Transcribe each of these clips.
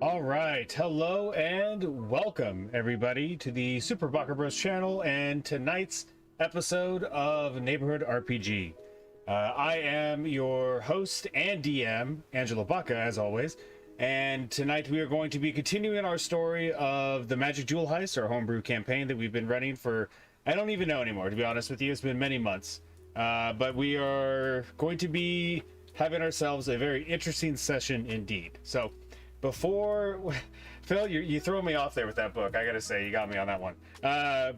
All right, hello and welcome everybody to the Super Baca Bros channel and tonight's episode of Neighborhood RPG. I am your host and DM, Angelo Baca, as always, and tonight we are going to be continuing our story of the Magic Jewel Heist, our homebrew campaign that we've been running for, I don't even know anymore, to be honest with you. It's been many months, but we are going to be having ourselves a very interesting session indeed. So before, Phil, you throw me off there with that book. I gotta say, you got me on that one.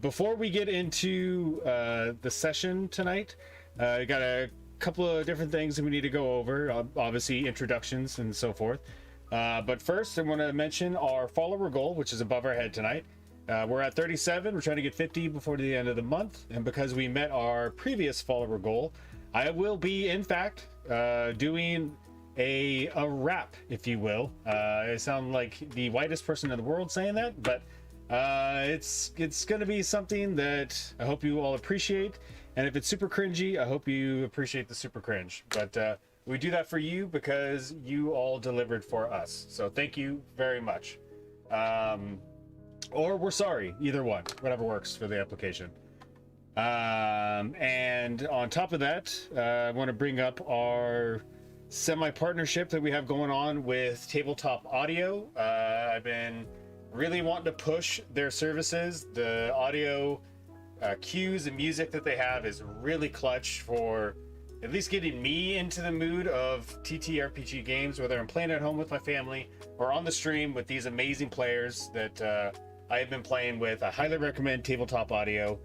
Before we get into the session tonight, I got a couple of different things that we need to go over. Obviously, introductions and so forth. But first, I want to mention our follower goal, which is above our head tonight. We're at 37. We're trying to get 50 before the end of the month. And because we met our previous follower goal, I will be, in fact, doing a rap, if you will. I sound like the whitest person in the world saying that, but it's going to be something that I hope you all appreciate. And if it's super cringy, I hope you appreciate the super cringe. But we do that for you because you all delivered for us. So thank you very much. Or we're sorry, either one, whatever works for the application. And on top of that, I want to bring up our semi-partnership that we have going on with Tabletop Audio. I've been really wanting to push their services. The audio cues and music that they have is really clutch for at least getting me into the mood of TTRPG games, whether I'm playing at home with my family or on the stream with these amazing players that I have been playing with. I highly recommend Tabletop Audio.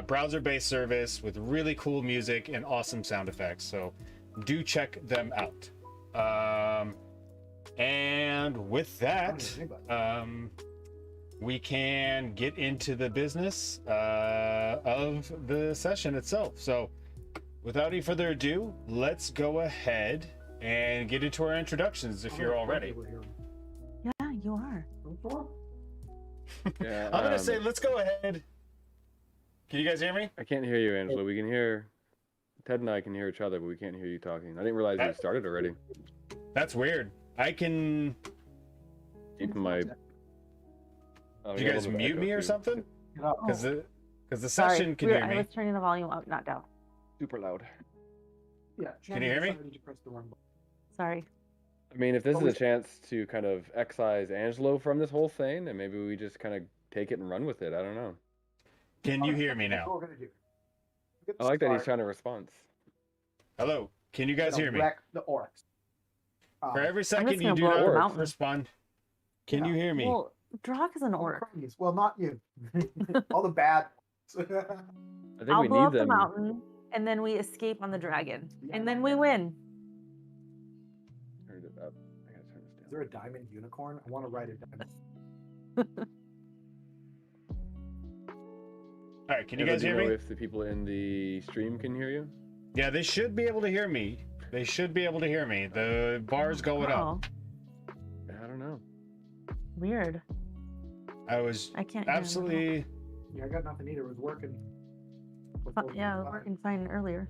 Browser-based service with really cool music and awesome sound effects. So do check them out. And with that, we can get into the business of the session itself. So without any further ado, let's go ahead and get into our introductions if you're all ready. Yeah, you are. Yeah, I'm gonna say let's go ahead. Can you guys hear me? I can't hear you, Angela. We can hear Ted and I can hear each other, but we can't hear you talking. I didn't realize you started already. That's weird. I can. Deep in my. Did you guys mute me or something? because the Sorry, session can hear I me. was turning the volume up, not down. Super loud. Yeah. Can you hear me? decided to press the wrong button. Sorry. I mean, if this is Always- a chance to kind of excise Angelo from this whole thing, and maybe we just kind of take it and run with it. I don't know. Can you hear me That's now? what we're gonna do. Get I like that he's start, trying to response. Hello, can you guys gonna hear me? Wreck the orcs. For every second just you gonna do blow up the not mountain. respond, can you hear me? Well, Drock is an all the orc. cronies. Well, not you. All the bad. I think I'll we blow need up the them. mountain, and then we escape on the dragon, and then we win. Turn it up. I gotta turn this Is down. there a diamond unicorn? I want to ride a diamond. All right, can you Angelo, guys do hear know me? if the people in the stream can hear you? Yeah, they should be able to hear me. They should be able to hear me. The bar's going up. I don't know. Weird. I was I can't hear him at all. absolutely. Yeah, I got nothing either. It was working. Yeah, it was working fine earlier.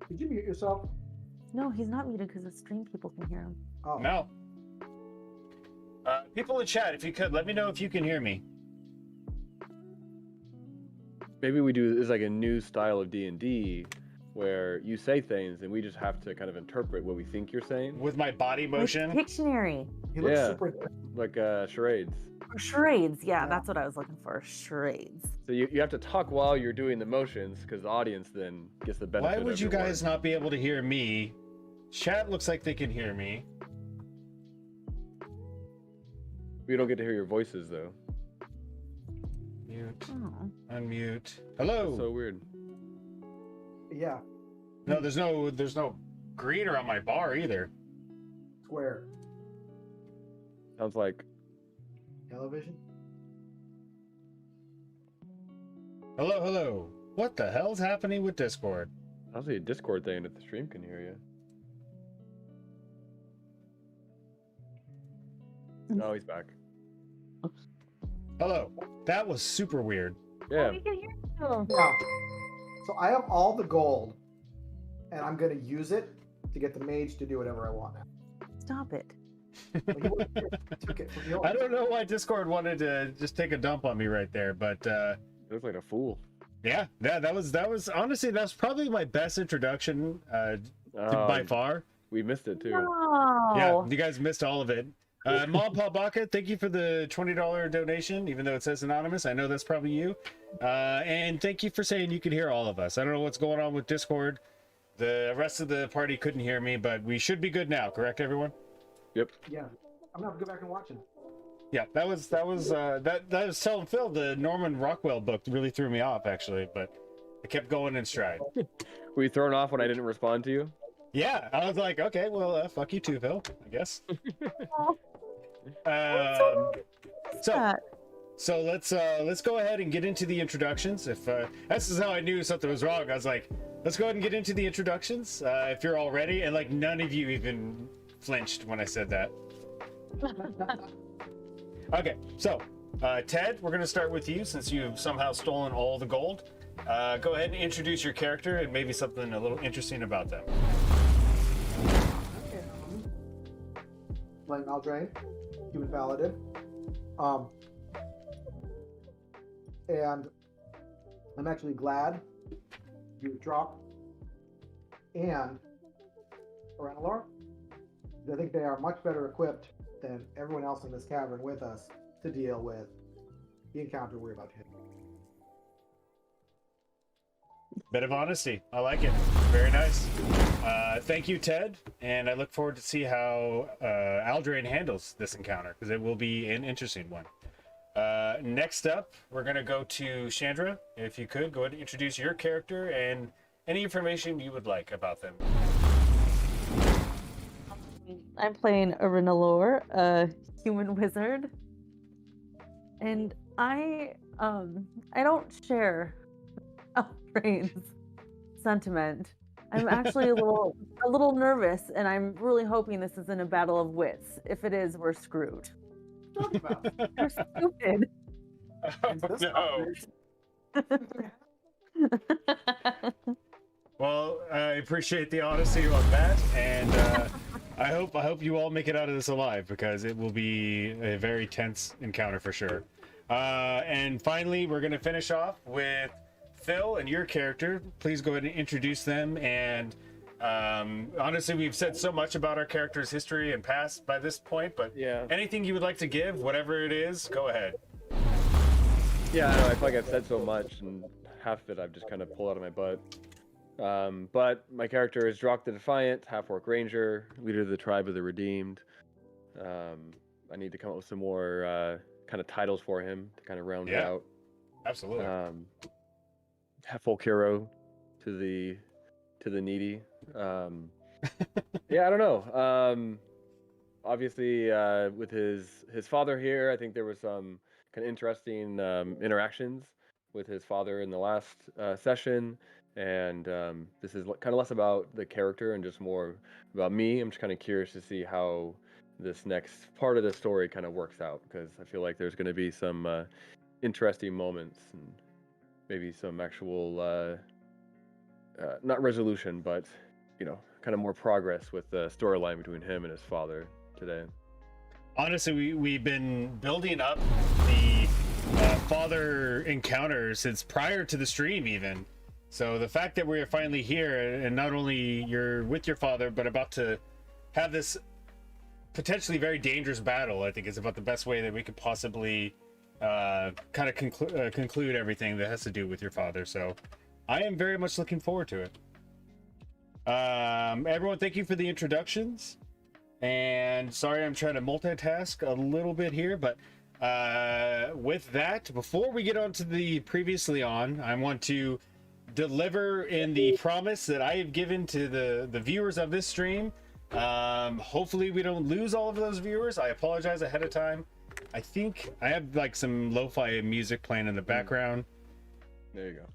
Did you mute yourself? No, he's not muted because the stream people can hear him. Oh. No. People in chat, if you could, let me know if you can hear me. Maybe we do this is like a new style of D&D where you say things and we just have to kind of interpret what we think you're saying, With my body Like motion. Pictionary. He looks Yeah. super. like charades. Or charades. Yeah, Yeah. that's what I was looking for. Charades. So you have to talk while you're doing the motions because the audience then gets the benefit. Why would of you your guys words. not be able to hear me? Chat looks like they can hear me. We don't get to hear your voices though. Mute. Oh. Unmute. Hello. So weird. Yeah. No, there's no greener on my bar either. Square. Sounds like Television. Hello, hello. What the hell's happening with Discord? actually a Discord thing that the stream can hear you. Oh, he's back. Hello. That was super weird. Yeah. We can hear you. Yeah. So I have all the gold, and I'm gonna use it to get the mage to do whatever I want. Stop it. Like, he took it from the I don't know why Discord wanted to just take a dump on me right there, but Looks like a fool. yeah, that was honestly that's probably my best introduction by far. We missed it too. No. Yeah, you guys missed all of it. Mom Paul Baca, thank you for the $20 donation, even though it says anonymous. I know that's probably you. And thank you for saying you could hear all of us. I don't know what's going on with Discord. The rest of the party couldn't hear me, but we should be good now, correct, everyone? Yep. Yeah. I'm gonna have to go back and watch it. Yeah, that was telling Phil the Norman Rockwell book really threw me off actually, but I kept going in stride. Were you thrown off when I didn't respond to you? Yeah, I was like, okay, well, fuck you too, Phil, I guess. So let's go ahead and get into the introductions. If this is how I knew something was wrong, I was like, let's go ahead and get into the introductions. If you're all ready, and like none of you even flinched when I said that. Okay, so Ted, we're gonna start with you since you've somehow stolen all the gold. Go ahead and introduce your character and maybe something a little interesting about them. Like Maldrain, human paladin. And I'm actually glad you dropped and Oranalor. I think they are much better equipped than everyone else in this cavern with us to deal with the encounter we're about to hit. Bit of honesty. I like it. Very nice. Thank you, Ted. And I look forward to see how Aldrain handles this encounter, because it will be an interesting one. Next up, we're going to go to Chandra. If you could, go ahead and introduce your character and any information you would like about them. I'm playing Orinalor, a human wizard, and I don't share Aldrain's sentiment. I'm actually a little nervous, and I'm really hoping this isn't a battle of wits. If it is, we're screwed. Talking about. You're stupid. No. Well, I appreciate the honesty on that, and I hope you all make it out of this alive, because it will be a very tense encounter for sure. And finally, we're going to finish off with Phil and your character. Please go ahead and introduce them. And honestly, we've said so much about our character's history and past by this point, but anything you would like to give, whatever it is, go ahead. Yeah, I know, I feel like I've said so much, and half of it I've just kind of pulled out of my butt. But my character is Drock the Defiant, half-orc ranger, leader of the tribe of the Redeemed. I need to come up with some more kind of titles for him to kind of round it out. Absolutely. Half-folk hero to the needy. Yeah, I don't know. Obviously, with his father here, I think there was some kind of interesting interactions with his father in the last session, and this is kind of less about the character and just more about me. I'm just kind of curious to see how this next part of the story kind of works out, because I feel like there's going to be some interesting moments and maybe some actual not resolution, but kind of more progress with the storyline between him and his father today. Honestly, we've been building up the father encounter since prior to the stream even. So the fact that we're finally here, and not only you're with your father, but about to have this potentially very dangerous battle, I think is about the best way that we could possibly kind of conclude everything that has to do with your father. So I am very much looking forward to it. Everyone, thank you for the introductions. And sorry, I'm trying to multitask a little bit here, but with that, before we get on to the previously on, I want to deliver in the promise that I have given to the viewers of this stream. Hopefully we don't lose all of those viewers. I apologize ahead of time. I think I have like some lo-fi music playing in the background. There you go.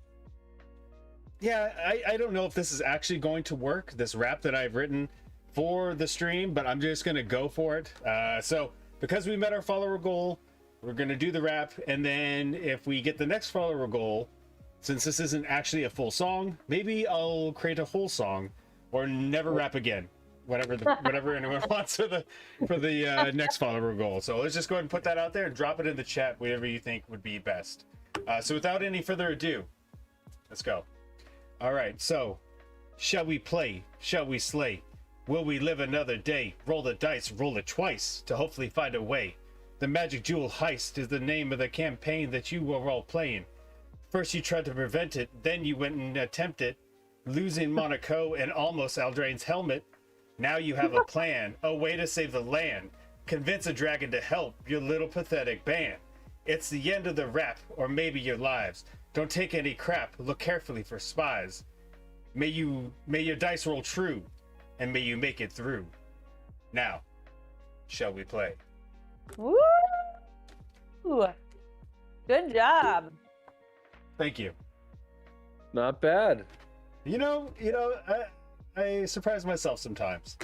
Yeah, I don't know if this is actually going to work, this rap that I've written for the stream, but I'm just gonna go for it. So because we met our follower goal, we're gonna do the rap, and then if we get the next follower goal, since this isn't actually a full song, maybe I'll create a whole song or never rap again, whatever anyone wants for the next follower goal. So let's just go ahead and put that out there and drop it in the chat, whatever you think would be best. So without any further ado, let's go. All right, so shall we play? Shall we slay? Will we live another day? Roll the dice, roll it twice to hopefully find a way. The Magic Jewel Heist is the name of the campaign that you were all playing. First you tried to prevent it, then you went and attempted, losing Monaco and almost Aldrain's helmet. Now you have a plan, a way to save the land. Convince a dragon to help your little pathetic band. It's the end of the rap, or maybe your lives. Don't take any crap, look carefully for spies. May your dice roll true, and may you make it through. Now, shall we play? Woo! Good job. Thank you. Not bad. I surprise myself sometimes.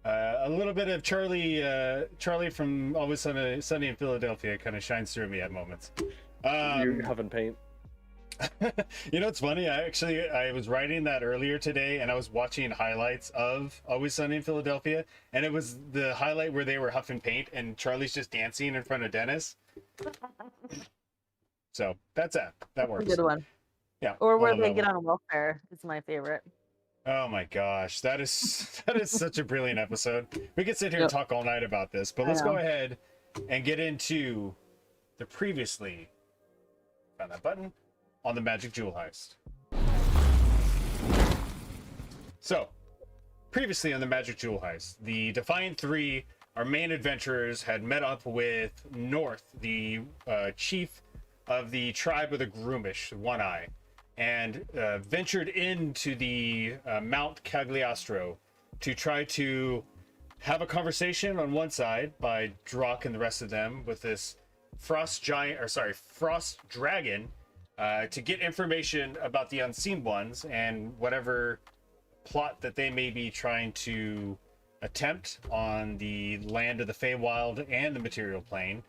A little bit of Charlie from Always Sunny in Philadelphia kind of shines through me at moments. You're huffing paint. It's funny. I was writing that earlier today, and I was watching highlights of Always Sunny in Philadelphia, and it was the highlight where they were huffing paint, and Charlie's just dancing in front of Dennis. So that's that. That works. Good one. Yeah. Or where they get on welfare is my favorite. Oh my gosh, that is such a brilliant episode. We could sit here and talk all night about this, but let's go ahead and get into the previously. Found that button on the Magic Jewel Heist. So, previously on the Magic Jewel Heist, the Defiant 3, our main adventurers, had met up with North, the chief of the tribe of the Groomish, One Eye, and ventured into the Mount Cagliostro to try to have a conversation on one side by Drock and the rest of them with this frost dragon to get information about the Unseen Ones and whatever plot that they may be trying to attempt on the land of the Feywild and the material plane.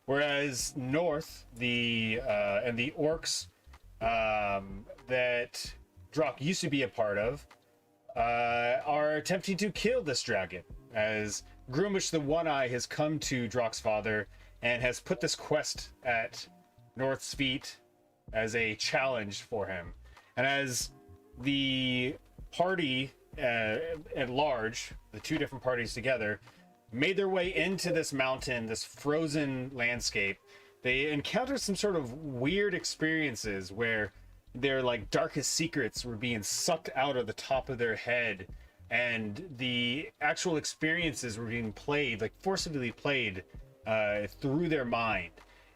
Whereas North, and the Orcs that Drock used to be a part of are attempting to kill this dragon, as Groomish the One Eye has come to Drock's father and has put this quest at North's feet as a challenge for him. And as the party at large, the two different parties together, made their way into this mountain, this frozen landscape, they encountered some sort of weird experiences where their like darkest secrets were being sucked out of the top of their head, and the actual experiences were being played, like forcibly played through their mind.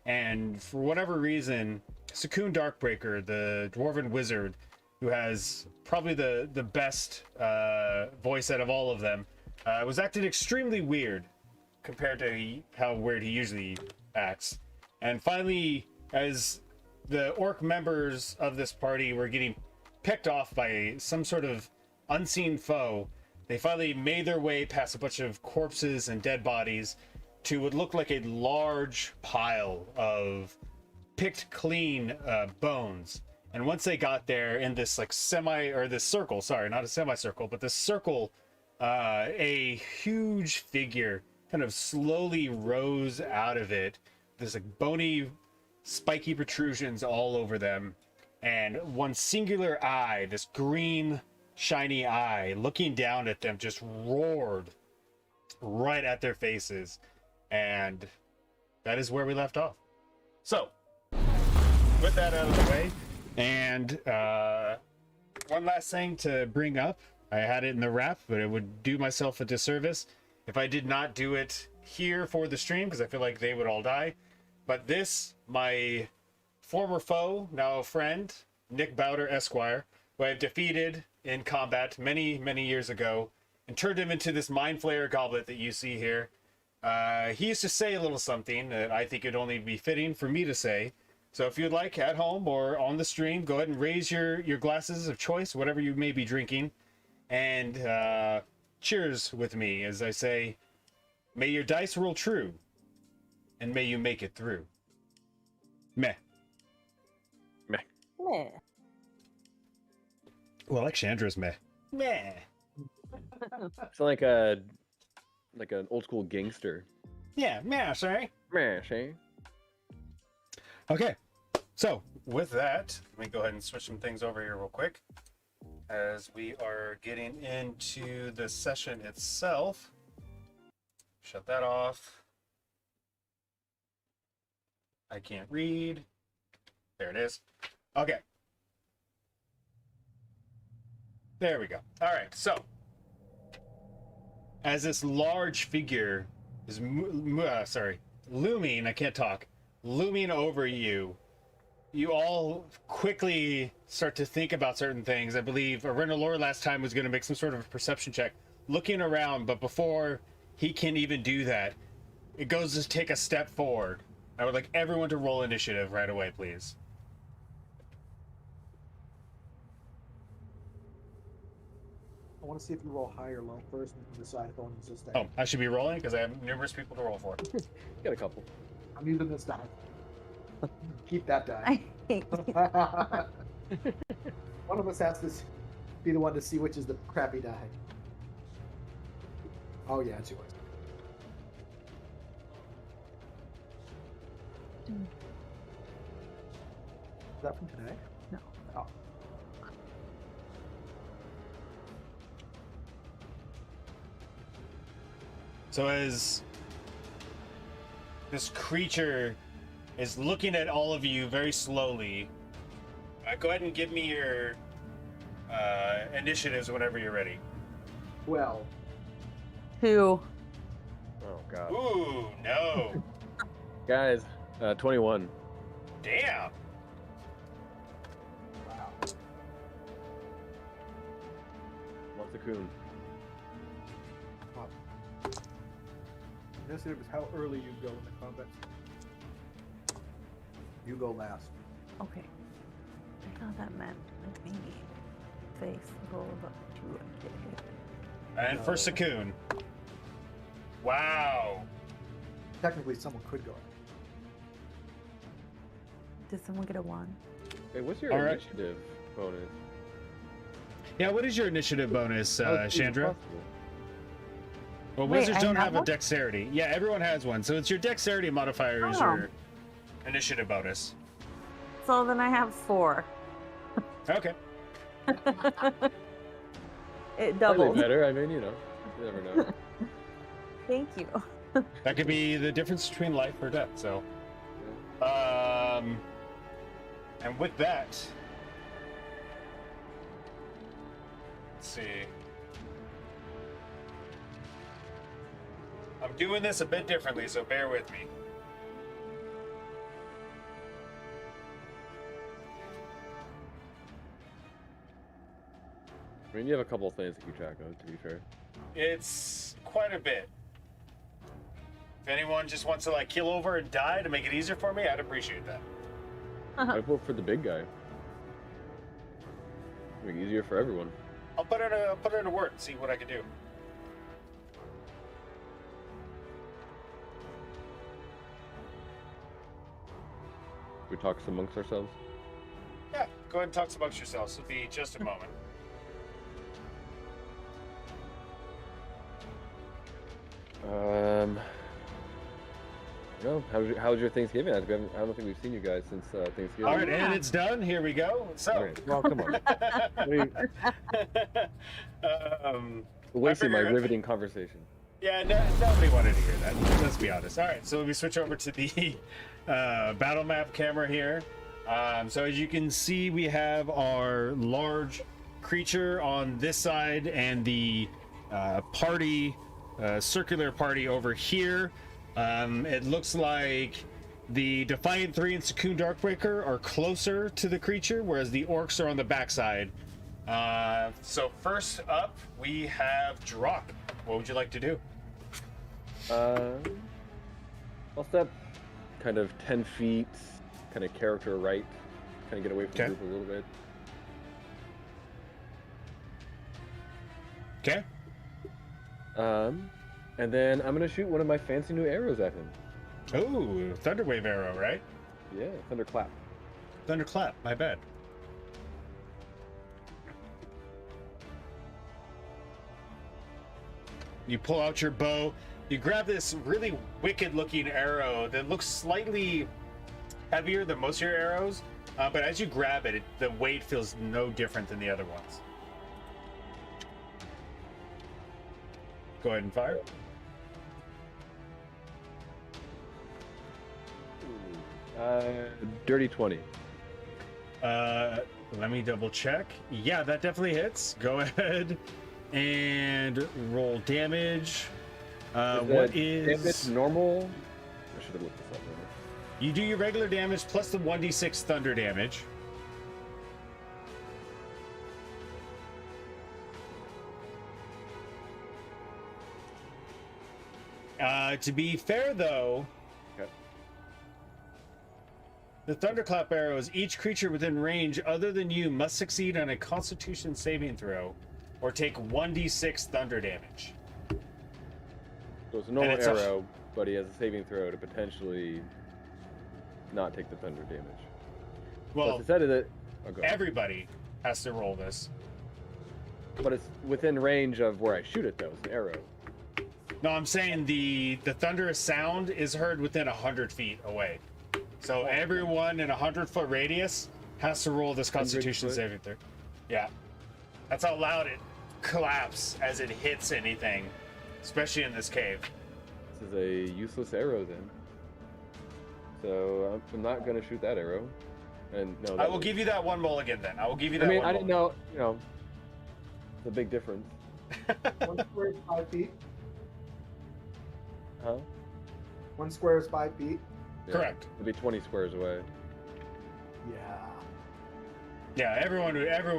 And for whatever reason, Cocoon Darkbreaker, the dwarven wizard, who has probably the best voice out of all of them, was acting extremely weird compared to how weird he usually acts. And finally, as the orc members of this party were getting picked off by some sort of unseen foe, they finally made their way past a bunch of corpses and dead bodies to what looked like a large pile of picked clean bones. And once they got there in this like this circle, sorry, not a semicircle, but this circle, a huge figure kind of slowly rose out of it. There's like bony, spiky protrusions all over them, and one singular eye, this green, shiny eye, looking down at them, just roared right at their faces. And that is where we left off. So, with that out of the way, and one last thing to bring up. I had it in the wrap, but it would do myself a disservice if I did not do it here for the stream, because I feel like they would all die. But this, my former foe, now a friend, Nick Bowder Esquire, who I have defeated in combat many, many years ago, and turned him into this Mind Flayer goblet that you see here. He used to say a little something that I think it'd only be fitting for me to say. So if you'd like, at home or on the stream, go ahead and raise your glasses of choice, whatever you may be drinking, and cheers with me as I say, may your dice roll true, and may you make it through. Meh. Meh. Meh. Well, like Chandra's meh. Meh. It's like an old school gangster. Yeah, meh, sorry. Meh, Shane. Okay, so with that, let me go ahead and switch some things over here real quick as we are getting into the session itself. Shut that off. I can't read. There it is. Okay. There we go. All right, so as this large figure is looming, I can't talk, looming over you, you all quickly start to think about certain things. I believe Arenalor last time was going to make some sort of a perception check, looking around, but before he can even do that, it goes to take a step forward. I would like everyone to roll initiative right away, please. I want to see if you roll high or low first and decide if I want to use this die. Oh, I should be rolling because I have numerous people to roll for. Got a couple. I'm using this die. Keep that die. I hate you. One of us has to be the one to see which is the crappy die. Oh yeah, it's yours. Is that from today? No. Oh. So as this creature is looking at all of you very slowly, go ahead and give me your initiatives whenever you're ready. Well, 2. Oh god. Ooh, no. Guys, 21. Damn. wow. What's the coon? Initiative is how early you go in the combat. You go last. Okay. I thought that meant like maybe face roll up to a kid. And for Cocoon. Wow. Technically, someone could go. Did someone get a 1? Hey, what's your All right. initiative bonus? Yeah, what is your initiative bonus, How is it Chandra? possible? Well, Wait, wizards I don't have have a one? dexterity. Yeah, everyone has one. So it's your dexterity modifier is Oh. your initiative bonus. So then I have 4. Okay. It Slightly doubled. better. I mean, you never know. Thank you. That could be the difference between life or death. So, and with that, let's see. I'm doing this a bit differently, so bear with me. I mean, you have a couple of things to keep track of, to be fair. It's quite a bit. If anyone just wants to like kill over and die to make it easier for me, I'd appreciate that. I vote for the big guy. Make it easier for everyone. I'll put it in a word and see what I can do. We talk amongst ourselves. Yeah, go ahead and talk amongst yourselves. It'll be just a moment. How was your Thanksgiving? I don't think we've seen you guys since Thanksgiving. All right, and it's done. Here we go. So, All right. Well, come on. Wasting my figured- riveting conversation. yeah, nobody wanted to hear that. Let's be honest. All right, so we switch over to the battle map camera here. So as you can see, we have our large creature on this side and the party, circular party over here. It looks like the Defiant 3 and Cocoon Darkbreaker are closer to the creature, whereas the Orcs are on the backside. So first up, we have Drock. What would you like to do? I'll step kind of 10 feet, kind of character right, kind of get away from Okay. the group a little bit. Okay. And then I'm gonna shoot one of my fancy new arrows at him. Oh, Thunderwave arrow, right? Yeah, thunderclap. Thunderclap, my bad. You pull out your bow. You grab this really wicked-looking arrow that looks slightly heavier than most of your arrows, but as you grab it, the weight feels no different than the other ones. Go ahead and fire. Dirty 20. Let me double check. Yeah, that definitely hits. Go ahead and roll damage. What is damage normal? I should have looked this up. You do your regular damage plus the 1d6 thunder damage. To be fair, though, Okay. the thunderclap arrows, each creature within range other than you must succeed on a Constitution saving throw or take 1d6 thunder damage. So it's a normal it's a- arrow, but he has a saving throw to potentially not take the thunder damage. Well, But instead of it, go ahead. everybody has to roll this. But it's within range of where I shoot it, though. It's an arrow. No, I'm saying the thunderous sound is heard within 100 feet away. So everyone in a 100-foot radius has to roll this 100 Constitution foot? saving throw. Yeah, that's how loud it claps as it hits anything, especially in this cave. This is a useless arrow, then. So I'm not going to shoot that arrow. And no, I will give you that one mulligan then. I will give you that I mean, one I didn't mulligan. know, the big difference. 1 square is 5 feet. Huh? 1 square is 5 feet. Yeah. Correct. It'd be 20 squares away. Yeah. Yeah, everyone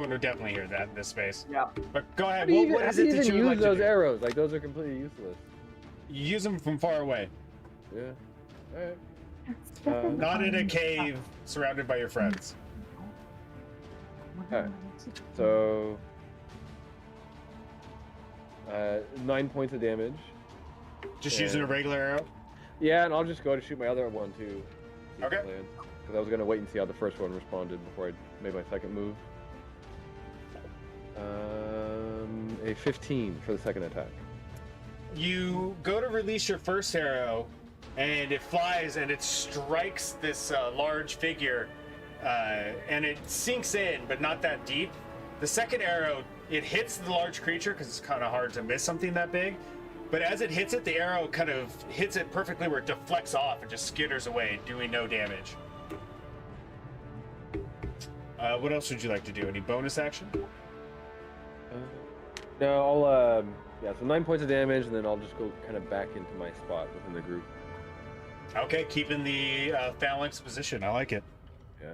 would definitely hear that in this space. Yeah. But go How ahead. do you What even, is how do it you that even you would use like to those do? arrows? Like, those are completely useless. You use them from far away, Yeah. Alright. not in a cave surrounded by your friends. Alright. So... 9 points of damage. Just using a regular arrow. Yeah, and I'll just go to shoot my other one, too. Okay. Because I was going to wait and see how the first one responded before I made my second move. A 15 for the second attack. you go to release your first arrow, and it flies and it strikes this large figure, and it sinks in, but not that deep. The second arrow, it hits the large creature because it's kind of hard to miss something that big. But as it hits it, the arrow kind of hits it perfectly where it deflects off and just skitters away, doing no damage. What else would you like to do? Any bonus action? No, I'll yeah, so 9 points of damage, and then I'll just go kind of back into my spot within the group. Okay, keeping the phalanx position. I like it. Yeah.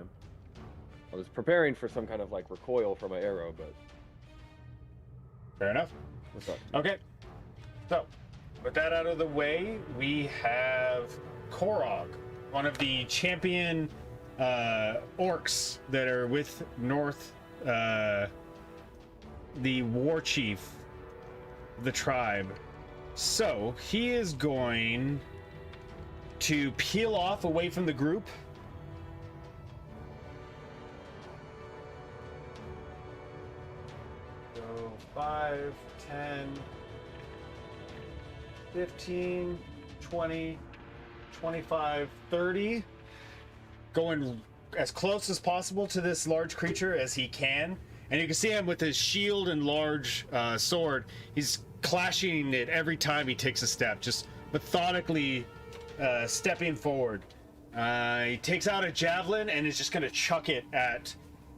I was preparing for some kind of like recoil from my arrow, but Fair enough. what's up? Okay. So, with that out of the way, we have Korog, one of the champion orcs that are with North, the war chief, the tribe. So, he is going to peel off away from the group. So, 5, 10, 15, 20, 25, 30. Going as close as possible to this large creature as he can. And you can see him with his shield and large sword. He's clashing it every time he takes a step, just methodically stepping forward. He takes out a javelin and is just going to chuck it at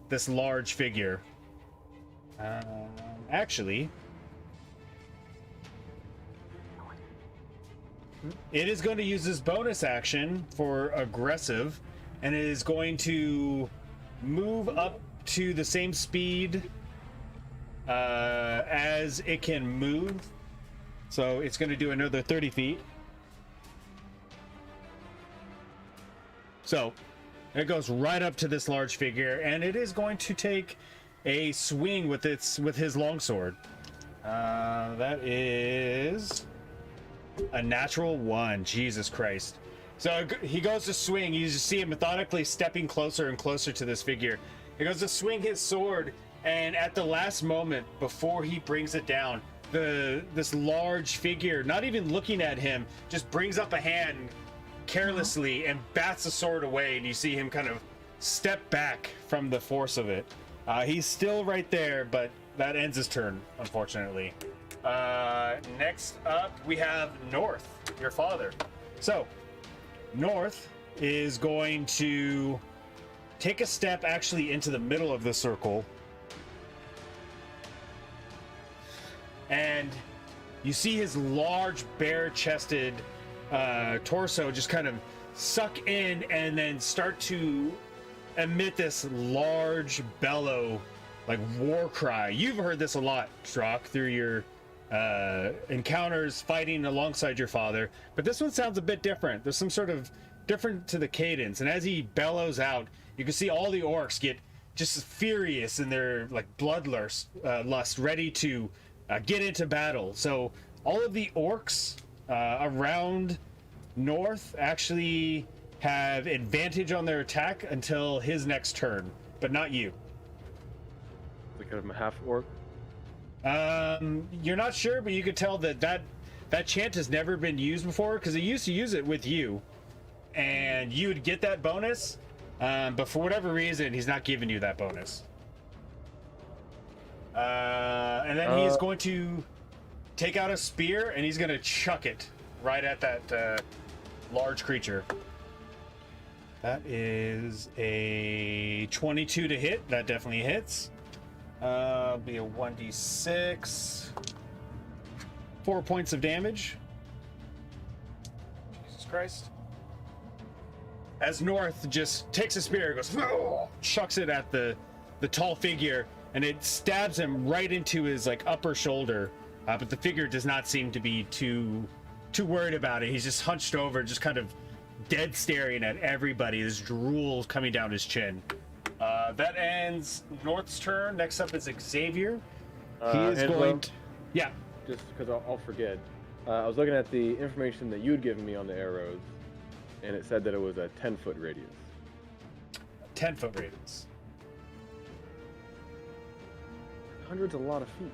this large figure. Actually, it is going to use this bonus action for aggressive, and it is going to move up to the same speed as it can move. So it's going to do another 30 feet. So it goes right up to this large figure, and it is going to take a swing with his longsword. That is a natural 1. Jesus Christ. So he goes to swing. You just see him methodically stepping closer and closer to this figure. He goes to swing his sword, and at the last moment before he brings it down, this large figure, not even looking at him, just brings up a hand carelessly and bats the sword away, and you see him kind of step back from the force of it. He's still right there, but that ends his turn, unfortunately. Next up, we have North, your father. So, North is going to take a step actually into the middle of the circle. And you see his large, bare-chested torso just kind of suck in and then start to emit this large bellow, like war cry. You've heard this a lot, Strock, through your encounters fighting alongside your father, but this one sounds a bit different. There's some sort of different to the cadence, and as he bellows out, you can see all the orcs get just furious in their like bloodlust, ready to get into battle. So all of the orcs around North actually have advantage on their attack until his next turn, but not you. Like I'm a half orc. You're not sure, but you could tell that chant has never been used before, because he used to use it with you, and you would get that bonus, but for whatever reason, he's not giving you that bonus. And then he's going to take out a spear, and he's going to chuck it right at that large creature. That is a 22 to hit. That definitely hits. Be a 1d6. 4 points of damage. Jesus Christ. As North just takes a spear, goes, chucks it at the tall figure, and it stabs him right into his like upper shoulder. But the figure does not seem to be too worried about it. He's just hunched over, just kind of dead staring at everybody. There's drool coming down his chin. That ends North's turn. Next up is Xavier. He is going to... Yeah. Just because I'll forget. I was looking at the information that you'd given me on the arrows, and it said that it was a 10-foot radius. 10-foot radius. 100's a lot of feet.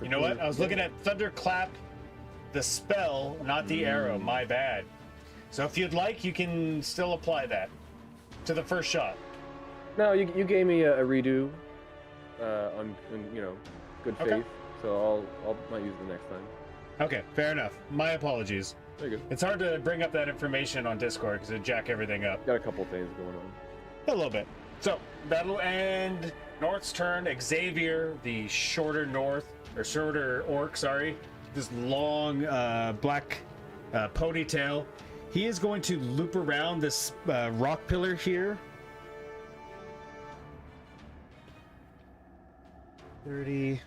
You know what? I was looking at Thunderclap, the spell, not the arrow. My bad. So if you'd like, you can still apply that to the first shot. No, you gave me a redo on good faith. Okay. So I might use it the next time. Okay, fair enough. My apologies. Very good. It's hard to bring up that information on Discord because it jack everything up. Got a couple things going on. A little bit. So that'll end North's turn. Xavier, the shorter orc, sorry, this long black ponytail. He is going to loop around this rock pillar here. 30.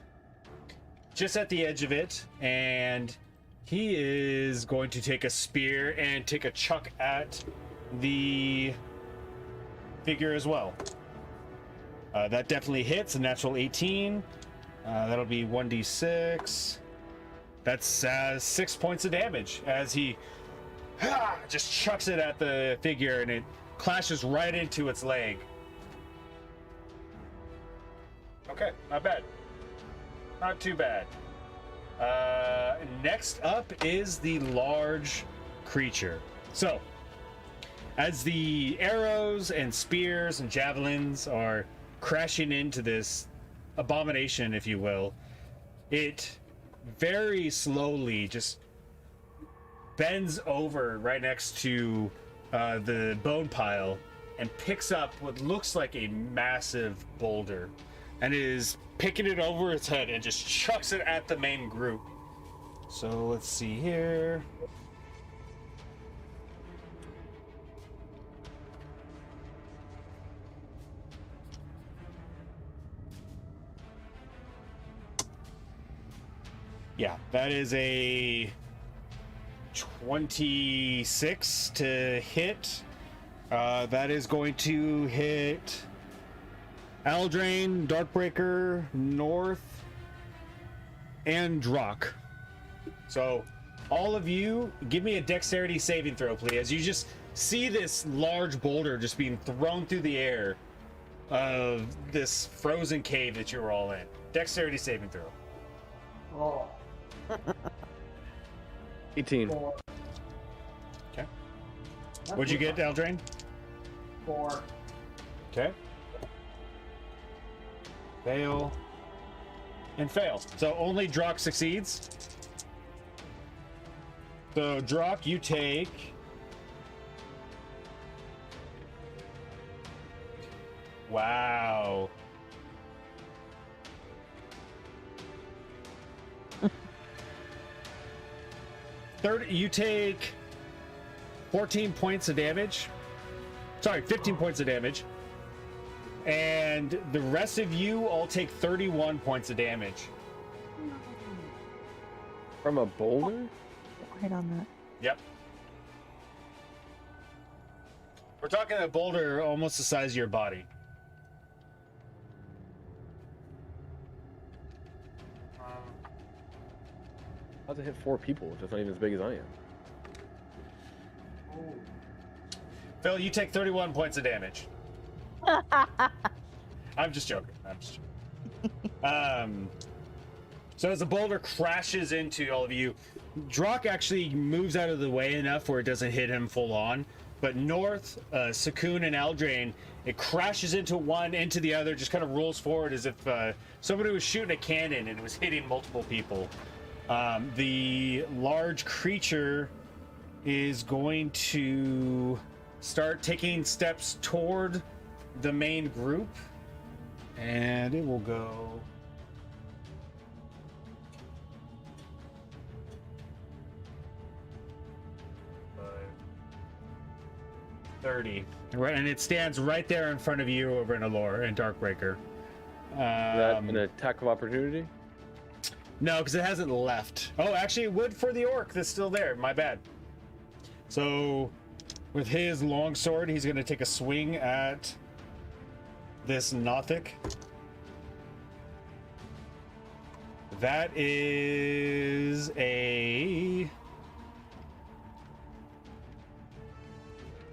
Just at the edge of it, and he is going to take a spear and take a chuck at the figure as well. That definitely hits, a natural 18. That'll be 1d6. That's 6 points of damage as he just chucks it at the figure and it clashes right into its leg. Okay, not bad. Not too bad. Next up is the large creature. So, as the arrows and spears and javelins are crashing into this abomination, if you will, it very slowly just bends over right next to the bone pile and picks up what looks like a massive boulder and is picking it over its head and just chucks it at the main group. So let's see here. Yeah, that is a 26 to hit. That is going to hit Aldrain, Darkbreaker, North, and Drock. So, all of you, give me a dexterity saving throw, please. As you just see this large boulder just being thrown through the air of this frozen cave that you're all in. Dexterity saving throw. Oh. 18. 4. Okay. What'd you get, Aldrain? 4. Okay. Fail. And fail. So only Drock succeeds. So Drock, you take... Wow. You take 14 points of damage. Sorry, 15 points of damage. And the rest of you all take 31 points of damage. From a boulder? Right on that. Yep. We're talking a boulder almost the size of your body. How's it hit 4 people? That's not even as big as I am. Oh. Phil, you take 31 points of damage. I'm just joking. So as the boulder crashes into all of you, Drock actually moves out of the way enough where it doesn't hit him full on. But North, Cocoon, and Aldrain, it crashes into one, into the other, just kind of rolls forward as if somebody was shooting a cannon and it was hitting multiple people. The large creature is going to start taking steps toward the main group, and it will go 30. Right, and it stands right there in front of you over in Allure and Darkbreaker. Is that an attack of opportunity? No, because it hasn't left. Oh, actually, it would for the orc that's still there. My bad. So, with his longsword, he's going to take a swing at this Nothic. That is a...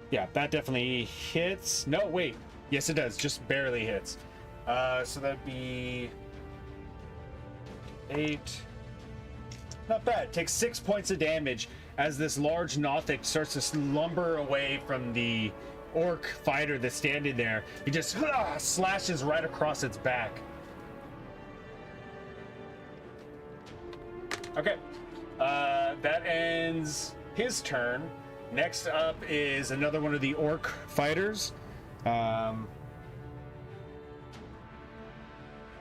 Yeah, that definitely hits. No, wait. Yes, it does. Just barely hits. So that'd be 8. Not bad. Takes 6 points of damage as this large Nothic starts to slumber away from the orc fighter that's standing there. He just slashes right across its back. Okay. That ends his turn. Next up is another one of the orc fighters.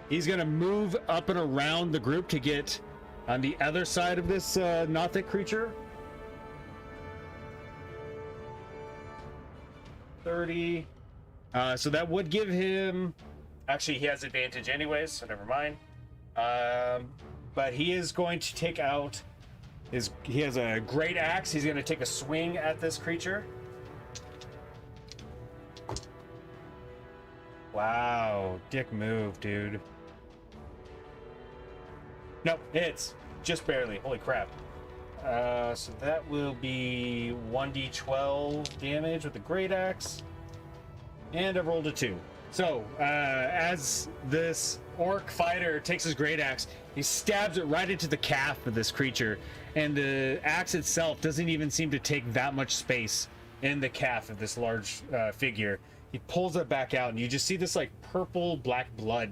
He's going to move up and around the group to get on the other side of this Nothic creature. 30. So that would give him... Actually, he has advantage anyways, so never mind. But he is going to take out... He has a great axe. He's going to take a swing at this creature. Wow. Dick move, dude. Nope, hits. Just barely. Holy crap. So that will be 1d12 damage with the great axe. And I rolled a 2. So, as this orc fighter takes his great axe, he stabs it right into the calf of this creature. And the axe itself doesn't even seem to take that much space in the calf of this large figure. He pulls it back out, and you just see this like purple black blood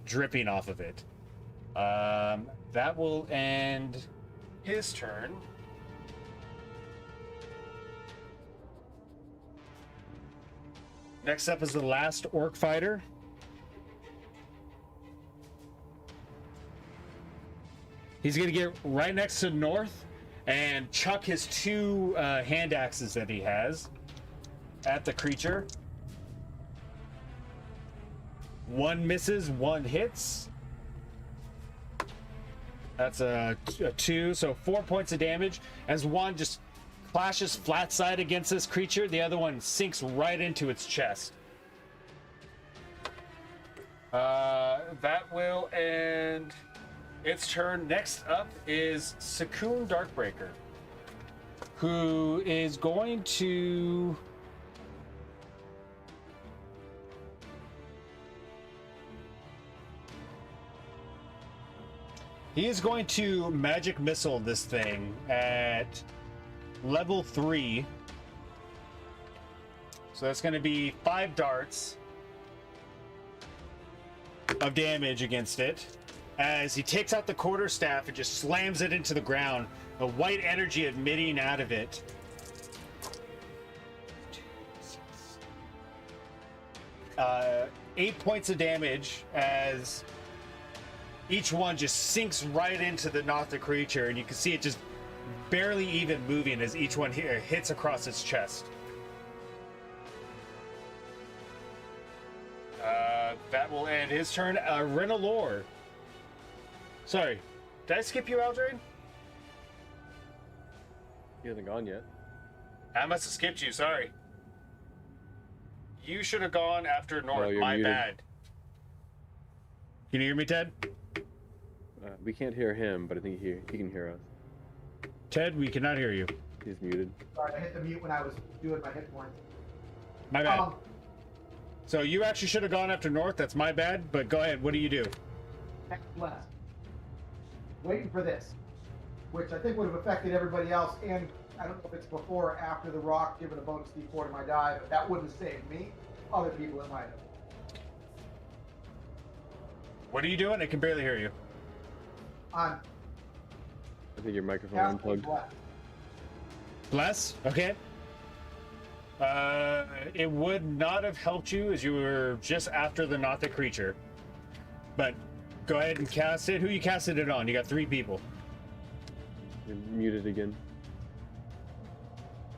dripping off of it. That will end his turn. Next up is the last orc fighter. He's going to get right next to North and chuck his 2 hand axes that he has at the creature. 1 misses, 1 hits. That's a 2, so 4 points of damage. As one just clashes flat side against this creature, the other one sinks right into its chest. That will end its turn. Next up is Cocoon Darkbreaker, who is going to... He is going to magic missile this thing at level 3. So that's going to be 5 darts of damage against it. As he takes out the quarterstaff and just slams it into the ground, the white energy emitting out of it. 8 points of damage as each one just sinks right into the Nothic creature, and you can see it just barely even moving as each one here hits across its chest. That will end his turn. Renalor. Sorry, did I skip you, Aldrain? He hasn't gone yet. I must have skipped you, sorry. You should have gone after North, you're my muted. bad. Can you hear me, Ted? We can't hear him, but I think he can hear us. Ted, we cannot hear you. He's muted. Sorry, I hit the mute when I was doing my hit points. My bad. So you actually should have gone after North, that's my bad, but go ahead, what do you do? Next left. Waiting for this, which I think would have affected everybody else, and I don't know if it's before or after the rock giving a bonus d4 to my die, but that wouldn't have saved me. Other people it might have. What are you doing? I can barely hear you. I'm I think your microphone casting unplugged. left. Bless? Okay. It would not have helped you as you were just after the Nothic creature. But go ahead and cast it. Who you casted it on? You got 3 people. You're muted again.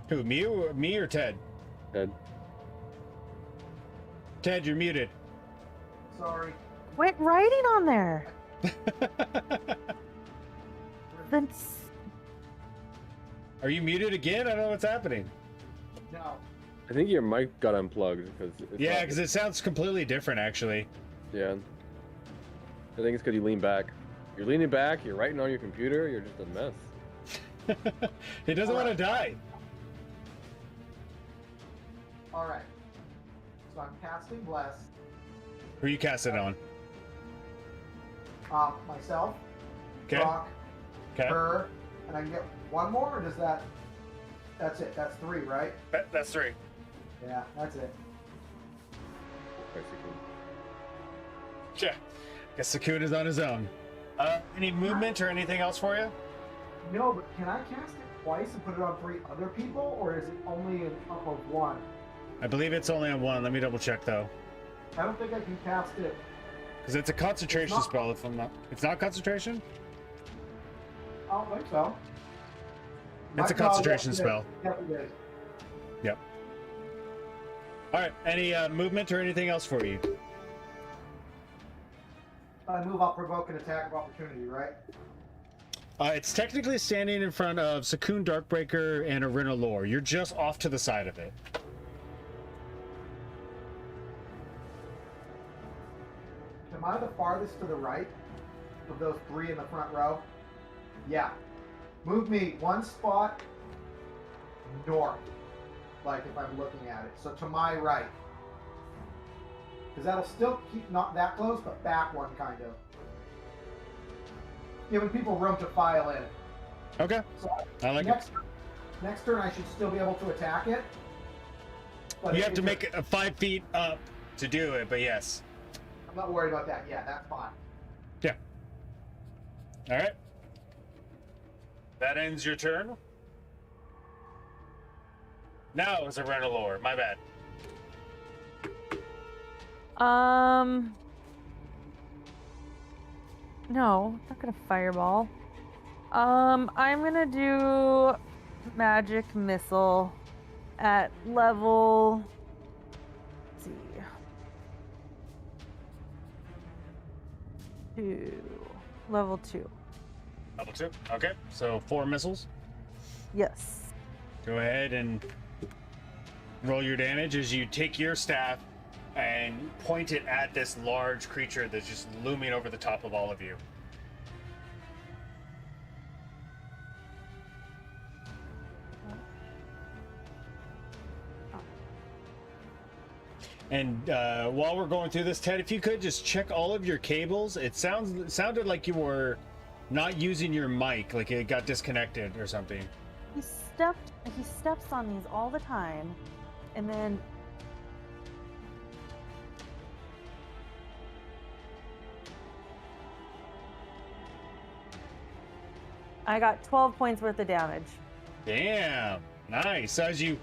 Who, me or Ted? Ted. Ted, you're muted. Sorry. Quit writing on there. Then Are you muted again? I don't know what's happening. No. I think your mic got unplugged because. Yeah, because it sounds completely different, actually. Yeah. I think it's because you lean back. You're leaning back. You're writing on your computer. You're just a mess. He doesn't want to die. All right. So I'm casting bless. Who you cast it on? Myself, Okay. Rock, Okay. her, and I can get one more, or does that... That's it. That's 3, right? That's 3. Yeah, that's it. Basically. Yeah. Guess Cocoon is on his own. Any movement or anything else for you? No, but can I cast it twice and put it on 3 other people, or is it only an up of 1? I believe it's only on 1. Let me double check though. I don't think I can cast it. Because it's a concentration It's not- spell if I'm not... It's not concentration? I don't think so. It's a concentration spell. Yes, it is. Yep. Alright, any movement or anything else for you? I move, I'll provoke an attack of opportunity, right? It's technically standing in front of Cocoon, Darkbreaker, and Arena Lore. You're just off to the side of it. Am I the farthest to the right of those 3 in the front row? Yeah. Move me 1 spot north, like if I'm looking at it. So to my right. Because that'll still keep not that close, but back 1 kind of. Giving people room to file in. Okay. So I like next turn I should still be able to attack it. But You have to make it 5 feet up to do it, but yes. I'm not worried about that. Yeah, that's fine. Yeah. Alright. That ends your turn. Now it's Arena Lore. My bad. No, not gonna fireball. I'm gonna do magic missile at level. Let's see. 2. Level 2. Level 2. Okay, so 4 missiles. Yes. Go ahead and roll your damage as you take your staff and point it at this large creature that's just looming over the top of all of you. And while we're going through this, Ted, if you could just check all of your cables. It sounded like you were not using your mic, like it got disconnected or something. He steps on these all the time, and then I got 12 points worth of damage. Damn, nice. So as you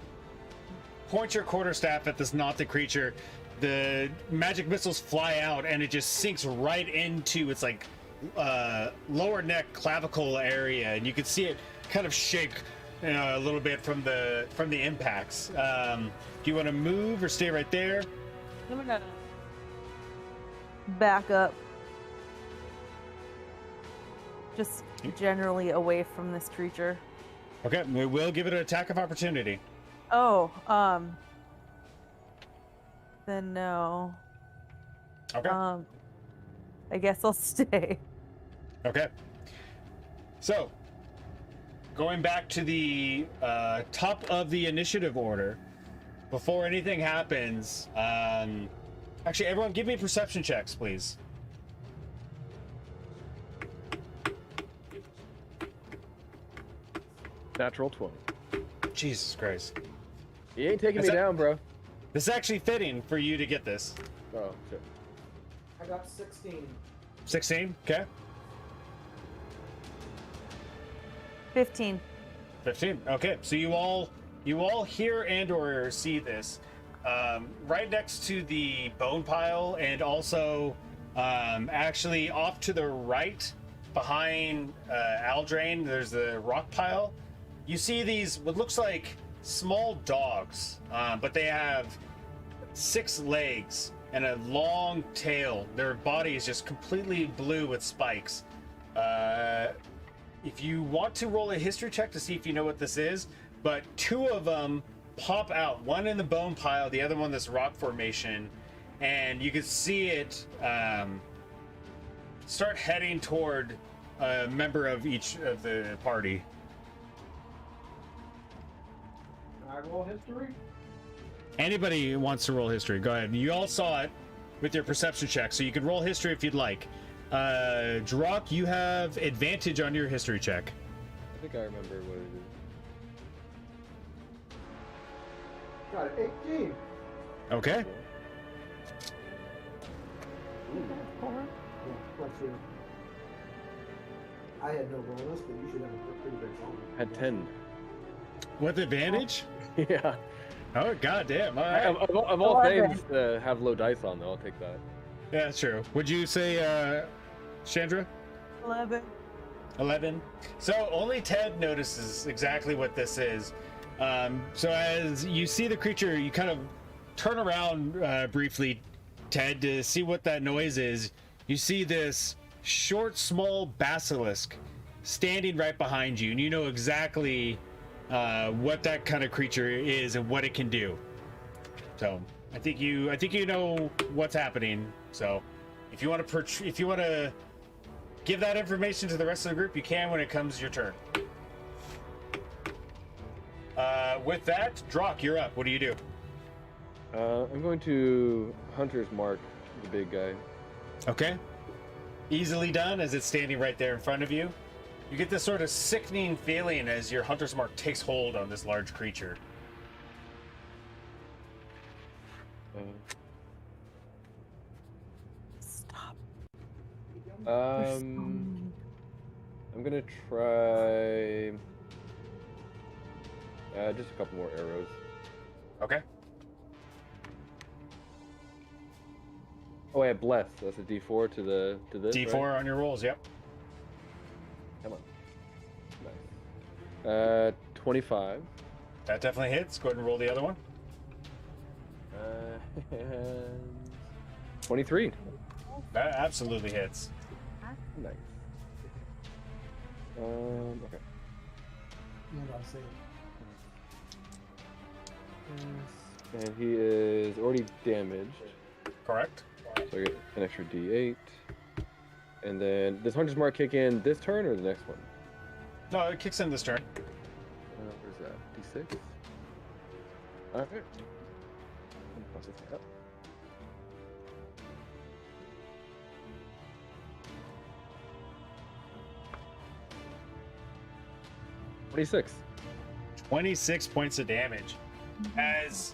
point your quarterstaff at this Nothic creature, the magic missiles fly out and it just sinks right into its like lower neck clavicle area, and you can see it kind of shake a little bit from the impacts. Do you want to move or stay right there? I'm gonna back up. Just generally away from this creature. Okay, we will give it an attack of opportunity. Oh, then no. Okay. I guess I'll stay. Okay. So, going back to the top of the initiative order, before anything happens, actually, everyone give me perception checks, please. Natural 20. Jesus Christ. He ain't taking me That's down, bro. This is actually fitting for you to get this. Oh, shit. I got 16. 16? Okay. 15. 15. Okay, so you all hear and or see this right next to the bone pile, and also actually off to the right behind Aldrain, there's the rock pile. You see these what looks like small dogs, but they have 6 legs and a long tail. Their body is just completely blue with spikes. If you want to roll a history check to see if you know what this is, but 2 of them pop out, one in the bone pile, the other one this rock formation, and you can see it start heading toward a member of each of the party. Can I roll history? Anybody who wants to roll history, go ahead. You all saw it with your perception check, so you can roll history if you'd like. Drock, you have advantage on your history check. I think I remember what it is. Got it. 18. Okay. Four. Yeah, plus your. I had no bonus, but you should have a pretty big bonus. Had 10. With advantage? Yeah. Oh, goddamn. All right. Of all 11. things to have low dice on, though, I'll take that. Yeah, that's true. Would you say, Chandra? 11. 11. So only Ted notices exactly what this is. So as you see the creature, you kind of turn around briefly, Ted, to see what that noise is. You see this short, small basilisk standing right behind you, and you know exactly what that kind of creature is and what it can do. So I think you know what's happening. So if you want to give that information to the rest of the group, you can when it comes your turn. With that, Drock, you're up. What do you do? I'm going to Hunter's Mark, the big guy. Okay. Easily done, as it's standing right there in front of you. You get this sort of sickening feeling as your Hunter's Mark takes hold on this large creature. Stop. I'm gonna try just a couple more arrows. Okay. Oh, I have bless. That's a D4 to this. D4 right? on your rolls. Yep. Come on. Nice. 25. That definitely hits. Go ahead and roll the other one. And 23. That absolutely hits. Nice. Okay. And I'll say And he is already damaged, Correct. so I get an extra D8. And then does Hunter's Mark kick in this turn or the next one? No, it kicks in this turn. Where's that? D6. All right. Process that. 26. 26 points of damage. As,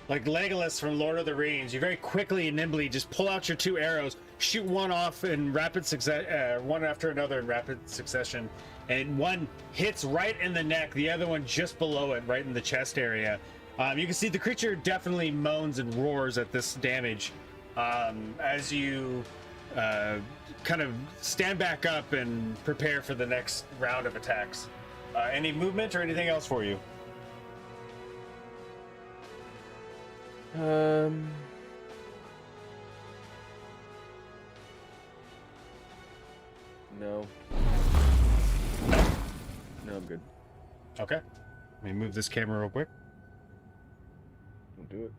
like Legolas from Lord of the Rings, you very quickly and nimbly just pull out your two arrows, shoot one off in rapid succession, one after another in rapid succession, and one hits right in the neck, the other one just below it, right in the chest area. You can see the creature definitely moans and roars at this damage as you kind of stand back up and prepare for the next round of attacks. Any movement or anything else for you? No. No, I'm good. Okay. Let me move this camera real quick. Don't do it.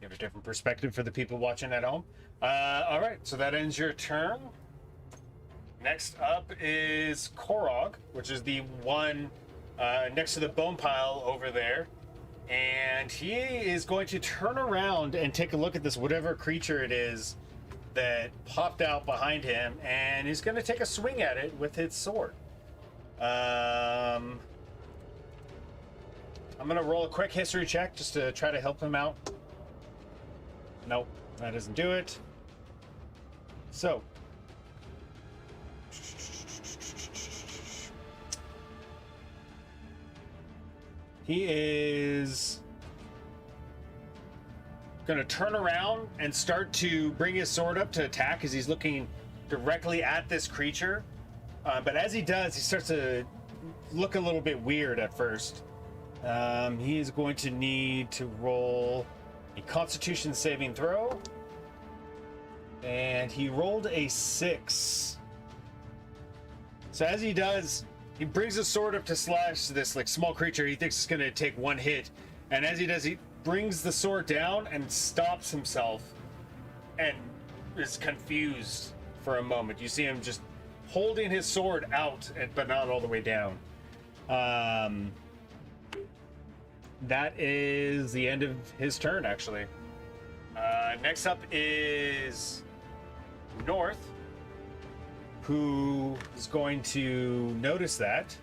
Give a different perspective for the people watching at home. All right, so that ends your turn. Next up is Korog, which is the one next to the bone pile over there. And he is going to turn around and take a look at this whatever creature it is that popped out behind him, and he's going to take a swing at it with his sword. I'm going to roll a quick history check just to try to help him out. Nope, that doesn't do it. So, he is going to turn around and start to bring his sword up to attack as he's looking directly at this creature. But as he does, he starts to look a little bit weird at first. He is going to need to roll a Constitution saving throw. And he rolled a 6. So as he does, he brings his sword up to slash this like small creature he thinks is going to take one hit. And as he does, he brings the sword down and stops himself and is confused for a moment. You see him just holding his sword out, but not all the way down. That is the end of his turn, actually. Next up is North, who is going to notice that,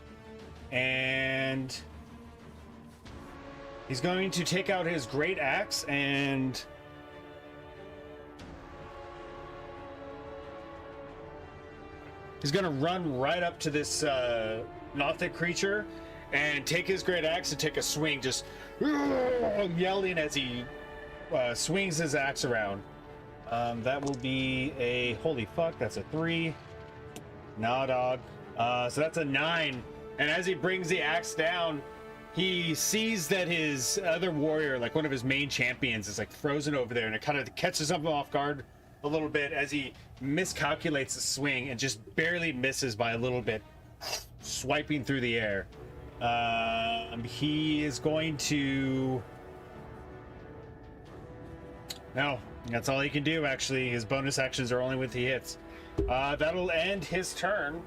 and he's going to take out his great axe and he's going to run right up to this Nothic creature and take his great axe and take a swing, just yelling as he swings his axe around. That will be a holy fuck. That's a 3. Nah, dog. So that's a 9. And as he brings the axe down, he sees that his other warrior, like one of his main champions, is like frozen over there, and it kind of catches him off guard a little bit as he miscalculates the swing and just barely misses by a little bit, swiping through the air. He is going to... No, that's all he can do, actually. His bonus actions are only when he hits. That'll end his turn.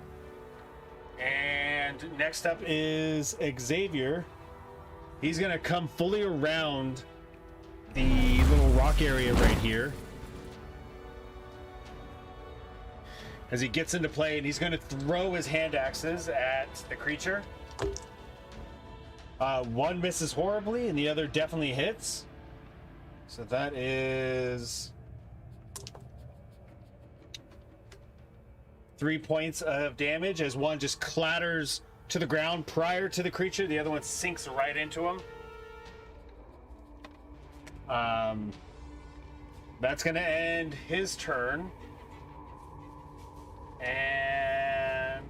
And next up is Xavier. He's going to come fully around the little rock area right here as he gets into play, and he's going to throw his hand axes at the creature. One misses horribly, and the other definitely hits. So that is 3 points of damage as one just clatters to the ground prior to the creature. The other one sinks right into him. That's going to end his turn. And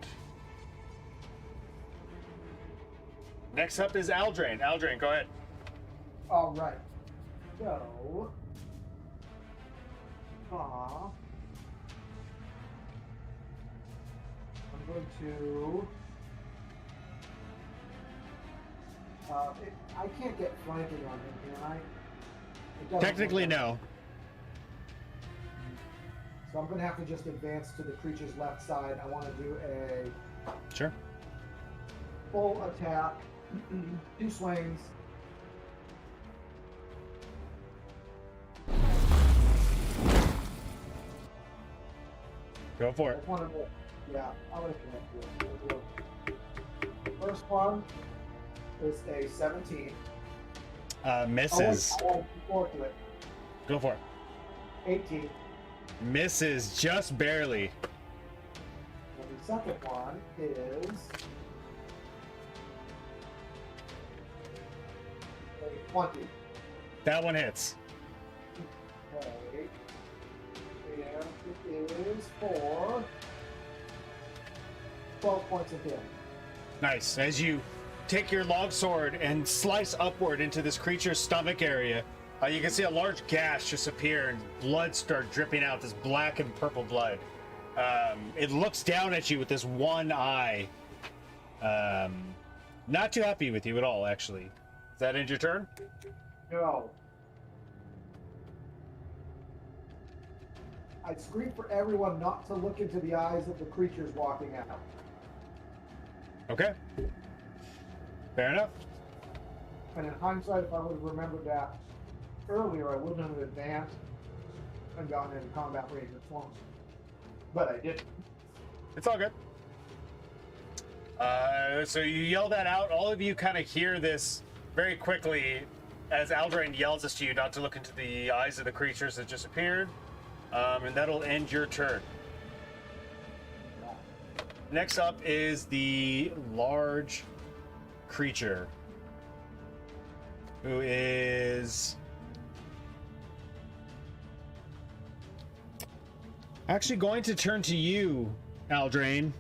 next up is Aldrain. Aldrain, go ahead. All right. So, I'm going to. I can't get flanking on him, can I? It doesn't Technically, look like no. it. So I'm going to have to just advance to the creature's left side. I want to do a Sure. full attack, 2 swings. Go for I it. want to, yeah, I'm going to connect to it. First one is a 17. Misses. I want to forward to it. Go for it. 18. Misses just barely. And the second one is a 20. That one hits. Okay. And it is for 12 points of damage. Nice. As you take your longsword and slice upward into this creature's stomach area, you can see a large gash just appear and blood start dripping out, this black and purple blood. It looks down at you with this one eye. Not too happy with you at all, actually. Does that end your turn? No. I scream for everyone not to look into the eyes of the creatures walking out. Okay. Fair enough. And in hindsight, if I would have remembered that earlier, I wouldn't have advanced and gotten into combat range at once. But I didn't. It's all good. So you yell that out. All of you kind of hear this very quickly as Aldrain yells this to you not to look into the eyes of the creatures that just appeared. And that'll end your turn. Next up is the large creature, who is actually going to turn to you, Aldrain.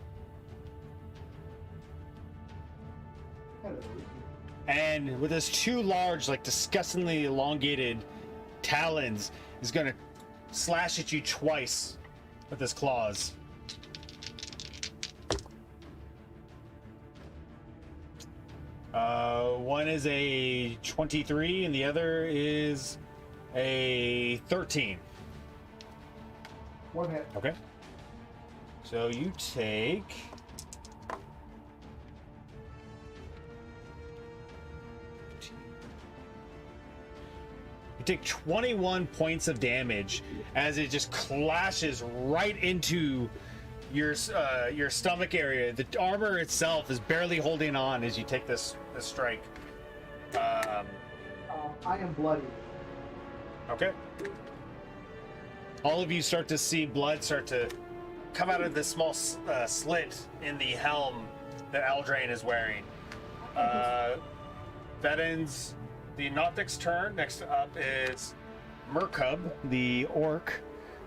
Hello. And with his 2 large, like disgustingly elongated talons, is going to slash at you twice with his claws. One is a 23 and the other is a 13. One hit. Okay. So you take... You take 21 points of damage as it just clashes right into your stomach area. The armor itself is barely holding on as you take this strike. I am bloody. Okay. All of you start to see blood start to come out of this small slit in the helm that Aldrain is wearing. That ends the Nothic's turn. Next up is Merkub, the orc,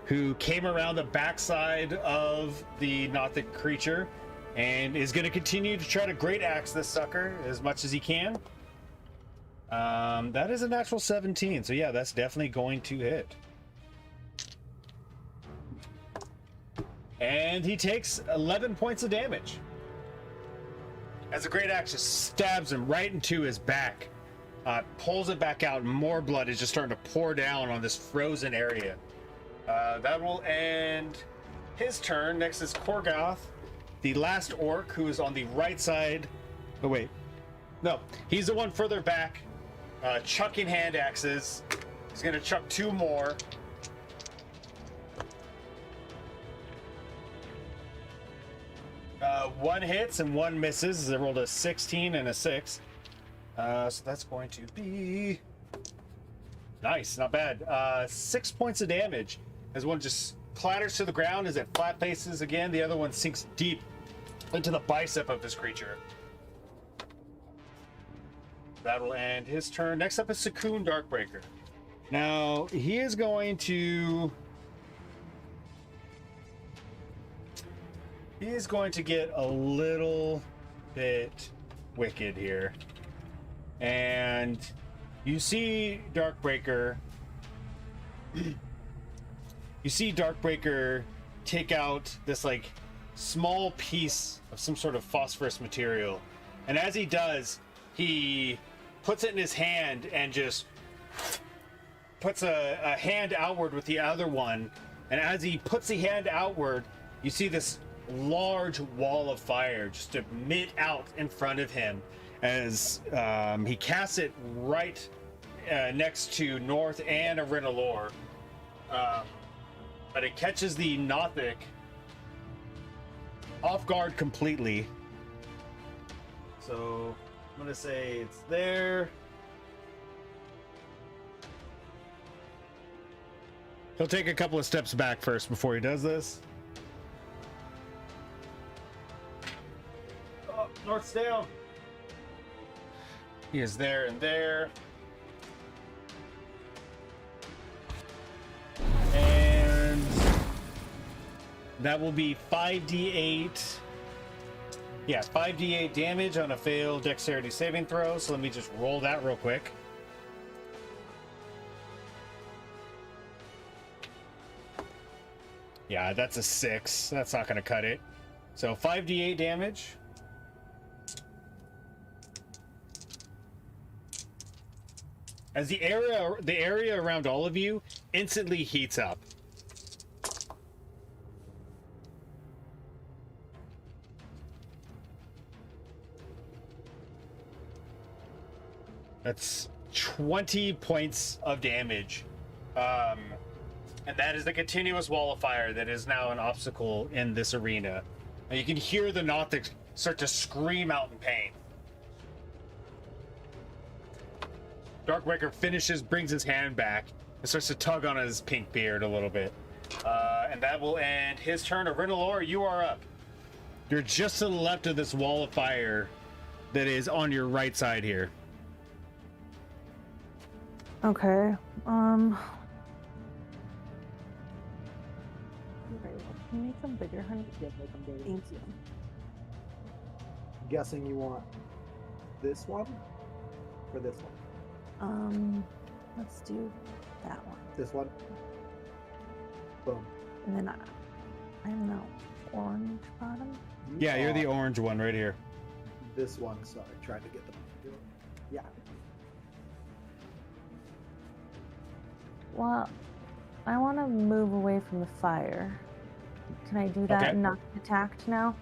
who came around the backside of the Nothic creature and is going to continue to try to great axe this sucker as much as he can. That is a natural 17, so yeah, that's definitely going to hit. And he takes 11 points of damage as a great axe just stabs him right into his back. Pulls it back out, and more blood is just starting to pour down on this frozen area. That will end his turn. Next is Korgoth, the last orc, who is on the right side. Oh, wait. No, he's the one further back, chucking hand axes. He's going to chuck 2 more. One hits and 1 misses. They rolled a 16 and a 6. So that's going to be nice, not bad. 6 points of damage as one just clatters to the ground as it flat faces again. The other one sinks deep into the bicep of this creature. That will end his turn. Next up is Cocoon Darkbreaker. Now he is going to get a little bit wicked here. And you see Darkbreaker take out this like small piece of some sort of phosphorus material, and as he does, he puts it in his hand and just puts a hand outward with the other one, and as he puts the hand outward, you see this large wall of fire just emit out in front of him as he casts it right next to North and Arinalor. But it catches the Nothic off guard completely. So I'm gonna say it's there. He'll take a couple of steps back first before he does this. Oh, North's down. He is there and there. And that will be 5d8. Yeah, 5d8 damage on a failed dexterity saving throw. So let me just roll that real quick. Yeah, that's a 6. That's not going to cut it. So 5d8 damage. As the area around all of you instantly heats up. That's 20 points of damage. And that is the continuous wall of fire that is now an obstacle in this arena. And you can hear the Nothic start to scream out in pain. Darkbreaker finishes, brings his hand back, and starts to tug on his pink beard a little bit. And that will end his turn. Arinalor, you are up. You're just to the left of this wall of fire that is on your right side here. Okay. Can you make them bigger, honey? Yeah, make them bigger. Thank you. I'm guessing you want this one or this one? Let's do that one. This one? Boom. And then I'm the orange bottom. Yeah, you're the orange one right here. This one, sorry, trying to get them. Yeah. Well, I want to move away from the fire. Can I do that Okay. and not get attacked now?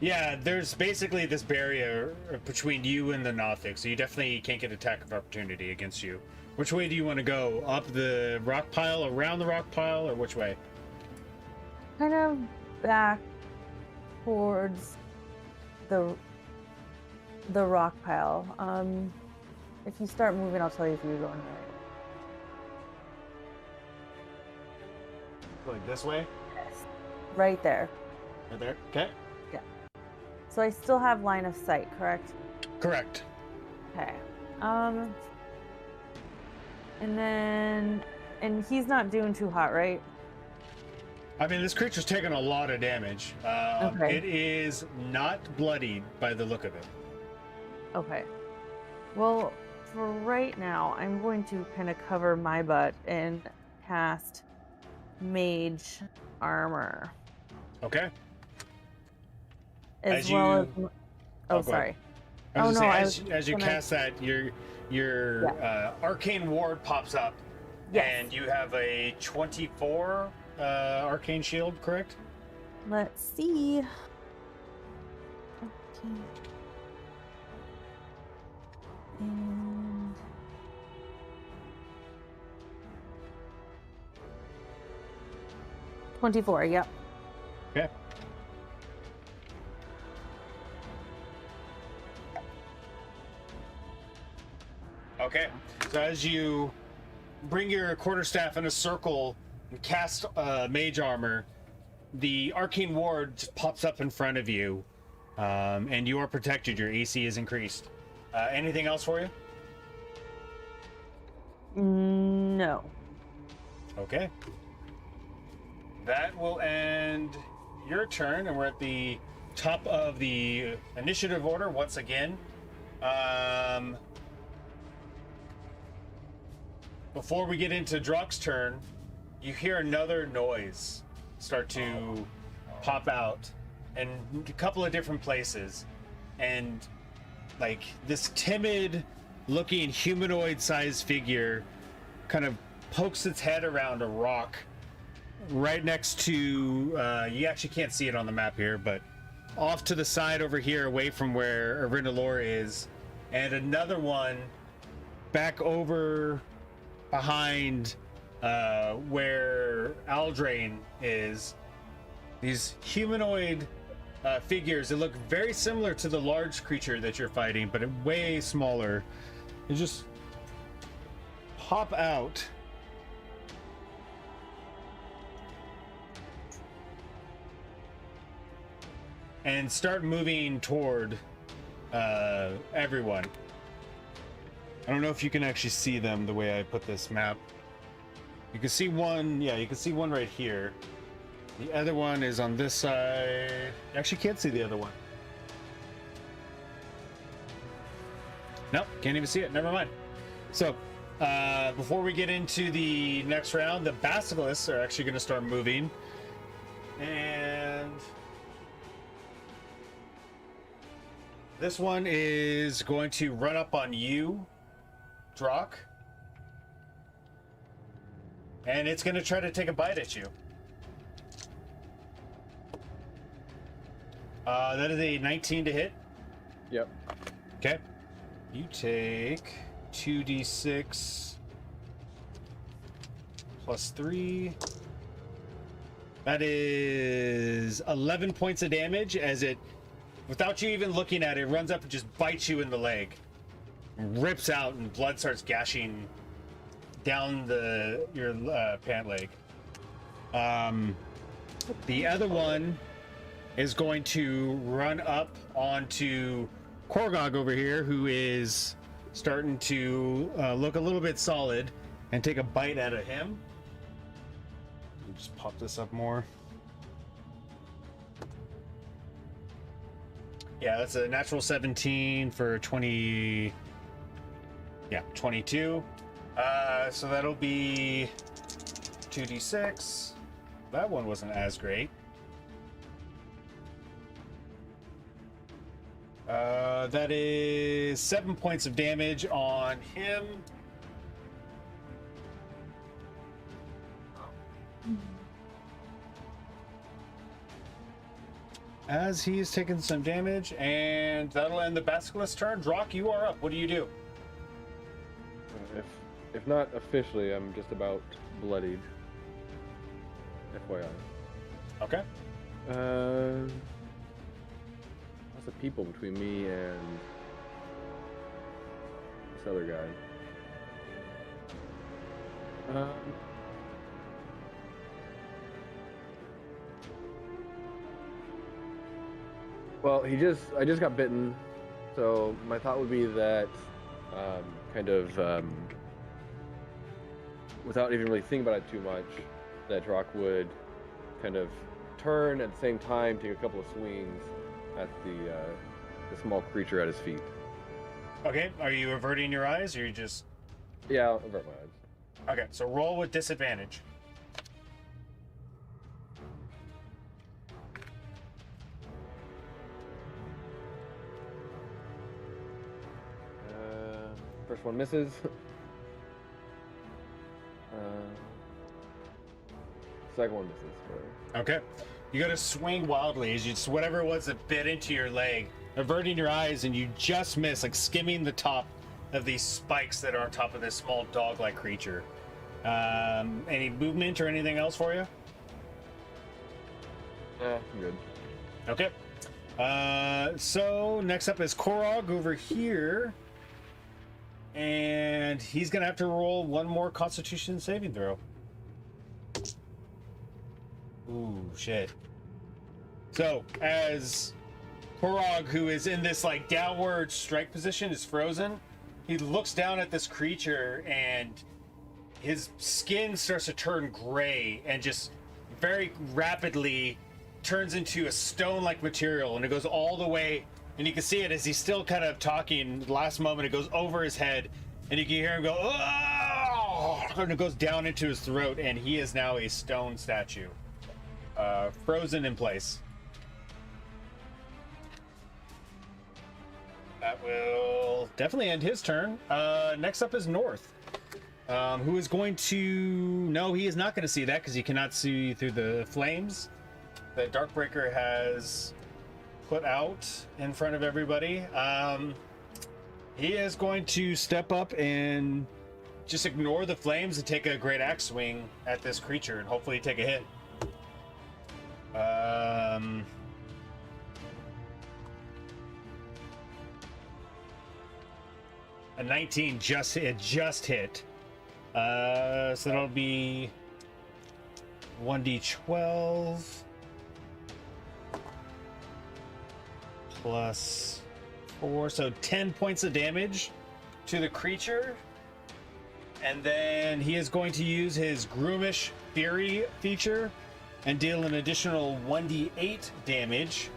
Yeah, there's basically this barrier between you and the Nothic, so you definitely can't get attack of opportunity against you. Which way do you want to go? Up the rock pile, around the rock pile, or which way? Kind of back towards the rock pile. If you start moving, I'll tell you if you're going right. Like this way? Yes. Right there. Right there? Okay. Yeah. So I still have line of sight, correct? Correct. Okay. And he's not doing too hot, right? I mean, this creature's taking a lot of damage. Okay. It is not bloodied by the look of it. Okay. Well, for right now, I'm going to kind of cover my butt and cast Mage Armor. Okay. As As well you- as. Oh, Oh, go sorry. I was Oh, gonna no, I say, was as you gonna- cast that, your arcane ward pops up, Yes. and you have a 24 arcane shield, correct? Let's see. Okay. And 24, yep. Okay. Okay. So as you bring your quarterstaff in a circle and cast mage armor, the arcane ward just pops up in front of you, and you are protected. Your AC is increased. Anything else for you? No. Okay. That will end your turn, and we're at the top of the initiative order once again. Before we get into Druck's turn, you hear another noise start to pop out in a couple of different places, and like this timid looking humanoid sized figure kind of pokes its head around a rock right next to you actually can't see it on the map here, but off to the side over here away from where Arinalor is, and another one back over behind where Aldrain is. These humanoid figures that look very similar to the large creature that you're fighting, but way smaller. They just pop out. And start moving toward everyone. I don't know if you can actually see them the way I put this map. You can see one, yeah, you can see one right here. The other one is on this side. You actually can't see the other one. Nope, can't even see it. Never mind. So, before we get into the next round, the basilisks are actually going to start moving. And this one is going to run up on you, Drock. And it's going to try to take a bite at you. That is a 19 to hit. Yep. Okay. You take 2d6 plus 3. That is 11 points of damage as it, without you even looking at it, runs up and just bites you in the leg. Rips out and blood starts gashing down your pant leg. The other one is going to run up onto Korgoth over here, who is starting to look a little bit solid, and take a bite out of him. Let me just pop this up more. Yeah, that's a natural 17 for 20. Yeah, 22. So that'll be 2d6. That one wasn't as great. That is 7 points of damage on him. as he's taken some damage, and that'll end the Basilisk's turn. Drock, you are up. What do you do? If not officially, I'm just about bloodied. FYI. Okay. Lots of people between me and this other guy. Well, I just got bitten, so my thought would be that, without even really thinking about it too much, that Drock would kind of turn at the same time, take a couple of swings at the small creature at his feet. Okay, are you averting your eyes, or you just... Yeah, I'll avert my eyes. Okay, so roll with disadvantage. First one misses. Second one misses. Okay. You gotta swing wildly as you just, whatever it was that bit into your leg, averting your eyes, and you just miss, like skimming the top of these spikes that are on top of this small dog-like creature. Any movement or anything else for you? Yeah, I'm good. Okay. So next up is Korog over here. And he's gonna have to roll one more Constitution saving throw. Ooh, shit. So, as Korog, who is in this like downward strike position, is frozen, he looks down at this creature and his skin starts to turn gray and just very rapidly turns into a stone-like material, and it goes all the way, and you can see it as he's still kind of talking. Last moment, it goes over his head, and you can hear him go, "Oh!" and it goes down into his throat, and he is now a stone statue, frozen in place. That will definitely end his turn. Next up is North, who is going to... No, he is not going to see that because he cannot see through the flames that Darkbreaker has put out in front of everybody. He is going to step up and just ignore the flames and take a great axe swing at this creature and hopefully take a hit. A 19 just hit. So that'll be 1d12 plus 4, so 10 points of damage to the creature. And then he is going to use his Groomish Fury feature and deal an additional 1d8 damage.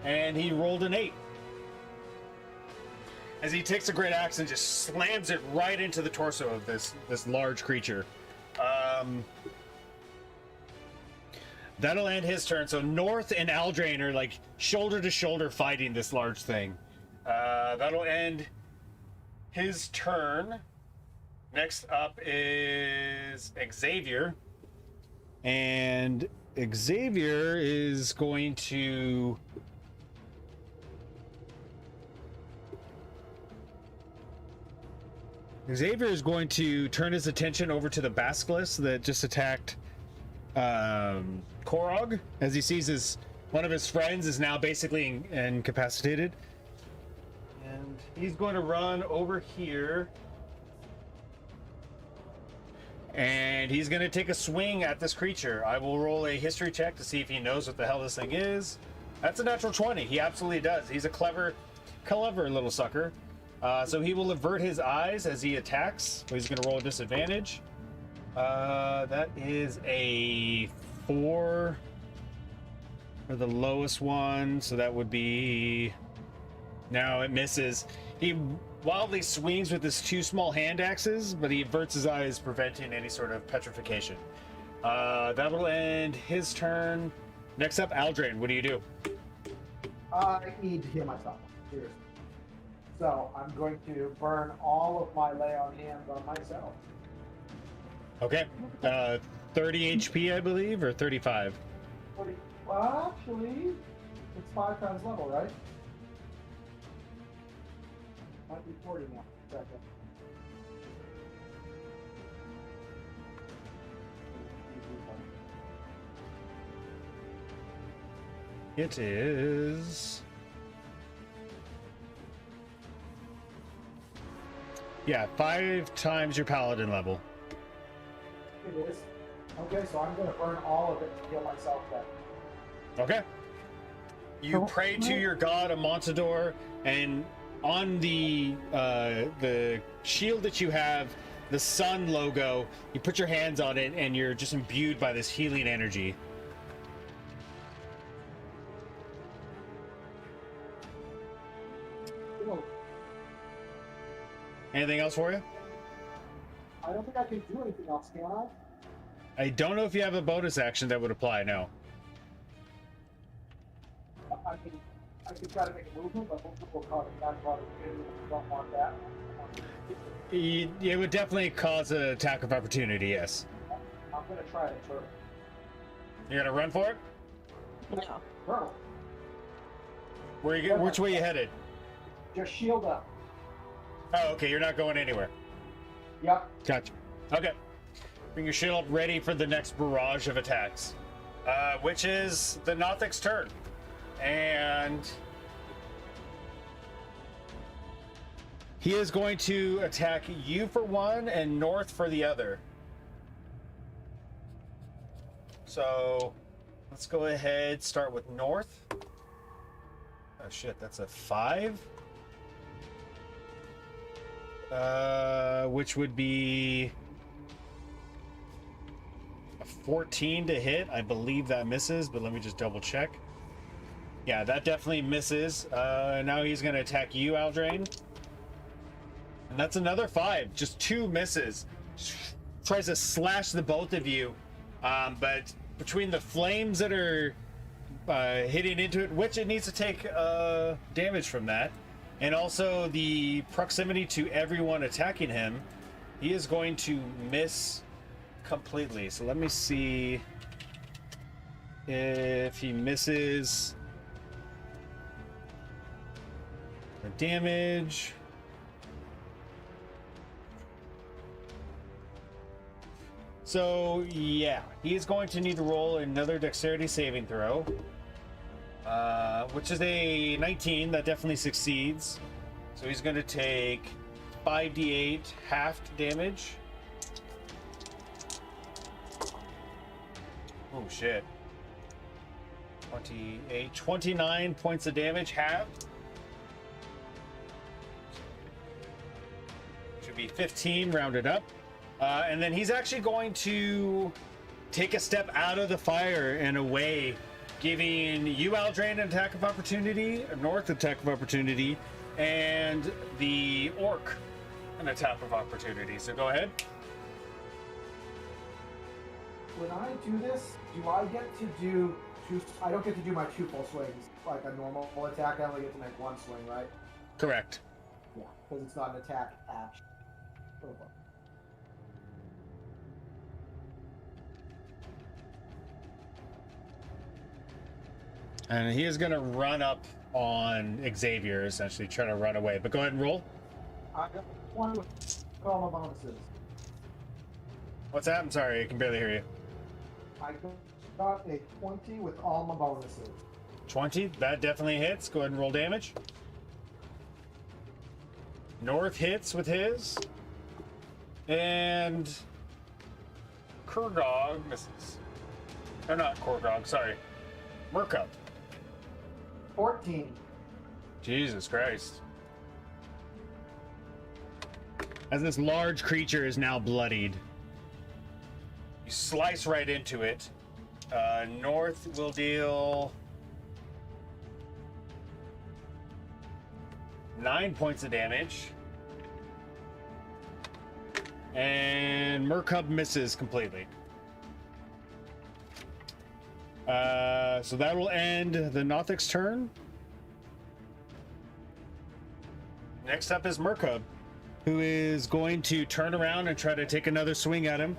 And he rolled an 8. As he takes a great axe and just slams it right into the torso of this large creature. That'll end his turn. So North and Aldrain are like shoulder to shoulder fighting this large thing. That'll end his turn. Next up is Xavier. And Xavier is going to... Xavier is going to turn his attention over to the basilisk that just attacked Korog, as he sees one of his friends is now basically incapacitated. And he's going to run over here. And he's going to take a swing at this creature. I will roll a history check to see if he knows what the hell this thing is. That's a natural 20. He absolutely does. He's a clever little sucker. So he will avert his eyes as he attacks. So he's going to roll a disadvantage. That is a 4 for the lowest one. So that would be... No, it misses. He wildly swings with his 2 small hand axes, but he averts his eyes, preventing any sort of petrification. That'll end his turn. Next up, Aldrain. What do you do? I need to heal myself. Seriously. So I'm going to burn all of my lay on hands on myself. Okay. 30 HP, I believe, or 35? 40 Well, actually, it's 5 times level, right? Might be 40 now. Second. It is. Yeah, 5 times your paladin level. It is. Okay, so I'm going to burn all of it to heal myself then. Okay. You Oh, pray to right. your god, Amontador, and on the shield that you have, the sun logo, you put your hands on it, and you're just imbued by this healing energy. Well, Anything else for you? I don't think I can do anything else, can I? I don't know if you have a bonus action that would apply. No. I can try to make a movement, but most people call it not called it. Don't want that. It would definitely cause an attack of opportunity. Yes. I'm going to try it first. You're gonna run for it. No. Bro, Which way you headed? just shield up. Oh, okay. You're not going anywhere. Yep. Gotcha. Okay. Bring your shield up ready for the next barrage of attacks, which is the Nothic's turn. And he is going to attack you for one and North for the other. So let's go ahead, start with North. Oh shit, that's a 5. Which would be a 14 to hit. I believe that misses, but let me just double check. Yeah, that definitely misses. Now he's going to attack you, Aldrain. And that's another 5. Just 2 misses. Tries to slash the both of you. But between the flames that are hitting into it, which it needs to take damage from that, and also the proximity to everyone attacking him, he is going to miss completely. So let me see if he misses the damage. So yeah, he's going to need to roll another dexterity saving throw, which is a 19. That definitely succeeds. So he's going to take 5d8 halved damage. Oh shit. 29 points of damage halved. Should be 15 rounded up. And then he's actually going to take a step out of the fire and away, giving you, Aldrain, an attack of opportunity, a North attack of opportunity, and the Orc an attack of opportunity. So go ahead. When I do this, do I get to do two? I don't get to do my 2 full swings like a normal attack. I only get to make 1 swing, right? Correct. Yeah, because it's not an attack action. Oh, well. And he is going to run up on Xavier, essentially, try to run away. But go ahead and roll. I got one with all my bonuses. What's that? I'm sorry, I can barely hear you. I got a 20 with all my bonuses. 20, that definitely hits. Go ahead and roll damage. North hits with his. And Korog misses. Or not Korog, sorry. Merkup. 14. Jesus Christ. As this large creature is now bloodied, you slice right into it. North will deal 9 points of damage. And Merkup misses completely. So that will end the Nothic's turn. Next up is Merkup, who is going to turn around and try to take another swing at him.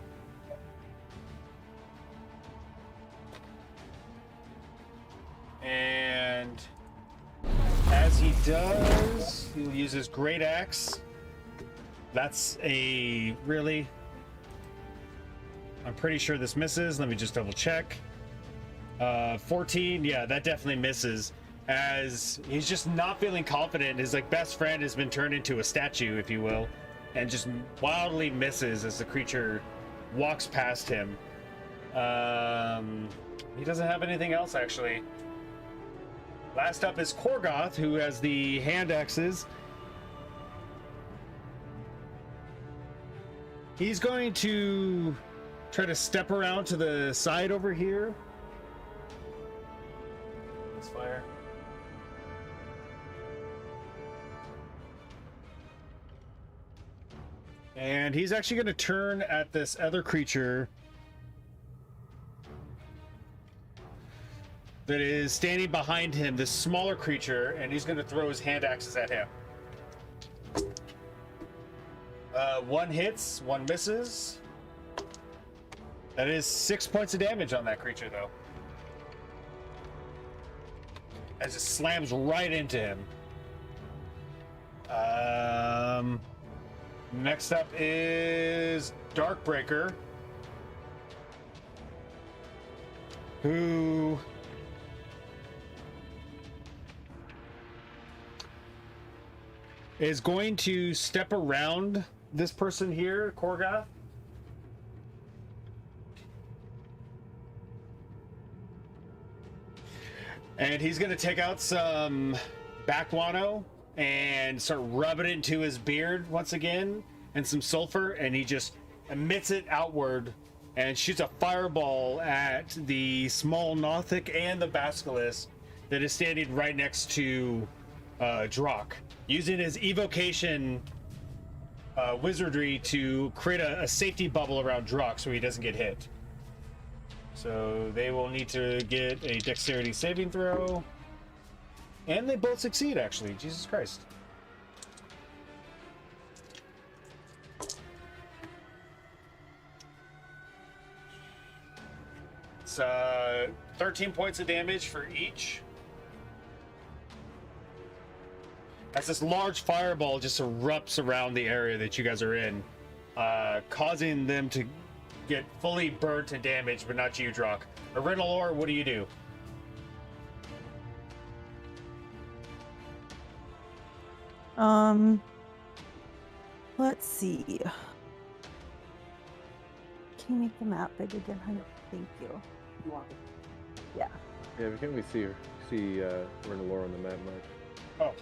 uses Great Axe. That's a really... I'm pretty sure this misses. Let me just double check. 14, yeah, that definitely misses. As he's just not feeling confident. His like best friend has been turned into a statue, if you will, and just wildly misses as the creature walks past him. He doesn't have anything else, actually. Last up is Korgoth, who has the hand axes. He's going to try to step around to the side over here. Let's fire. And he's actually going to turn at this other creature that is standing behind him, this smaller creature, and he's going to throw his hand axes at him. One hits, one misses. That is 6 points of damage on that creature, though. As it slams right into him. Next up is Darkbreaker, who is going to step around this person here, Korgoth. And he's going to take out some Bakwano and start rubbing it into his beard once again, and some sulfur, and he just emits it outward and shoots a fireball at the small Nothic and the Basilisk that is standing right next to Drock, using his evocation wizardry to create a safety bubble around Drock so he doesn't get hit. So they will need to get a dexterity saving throw. And they both succeed, actually. Jesus Christ. It's 13 points of damage for each. As this large fireball just erupts around the area that you guys are in, causing them to get fully burnt and damaged, but not you, Drock. Arinalor, what do you do? Let's see. Can you make the map big again, honey? Thank you. You want it? Yeah. Yeah, we can't really see Renalore on the map much. Oh,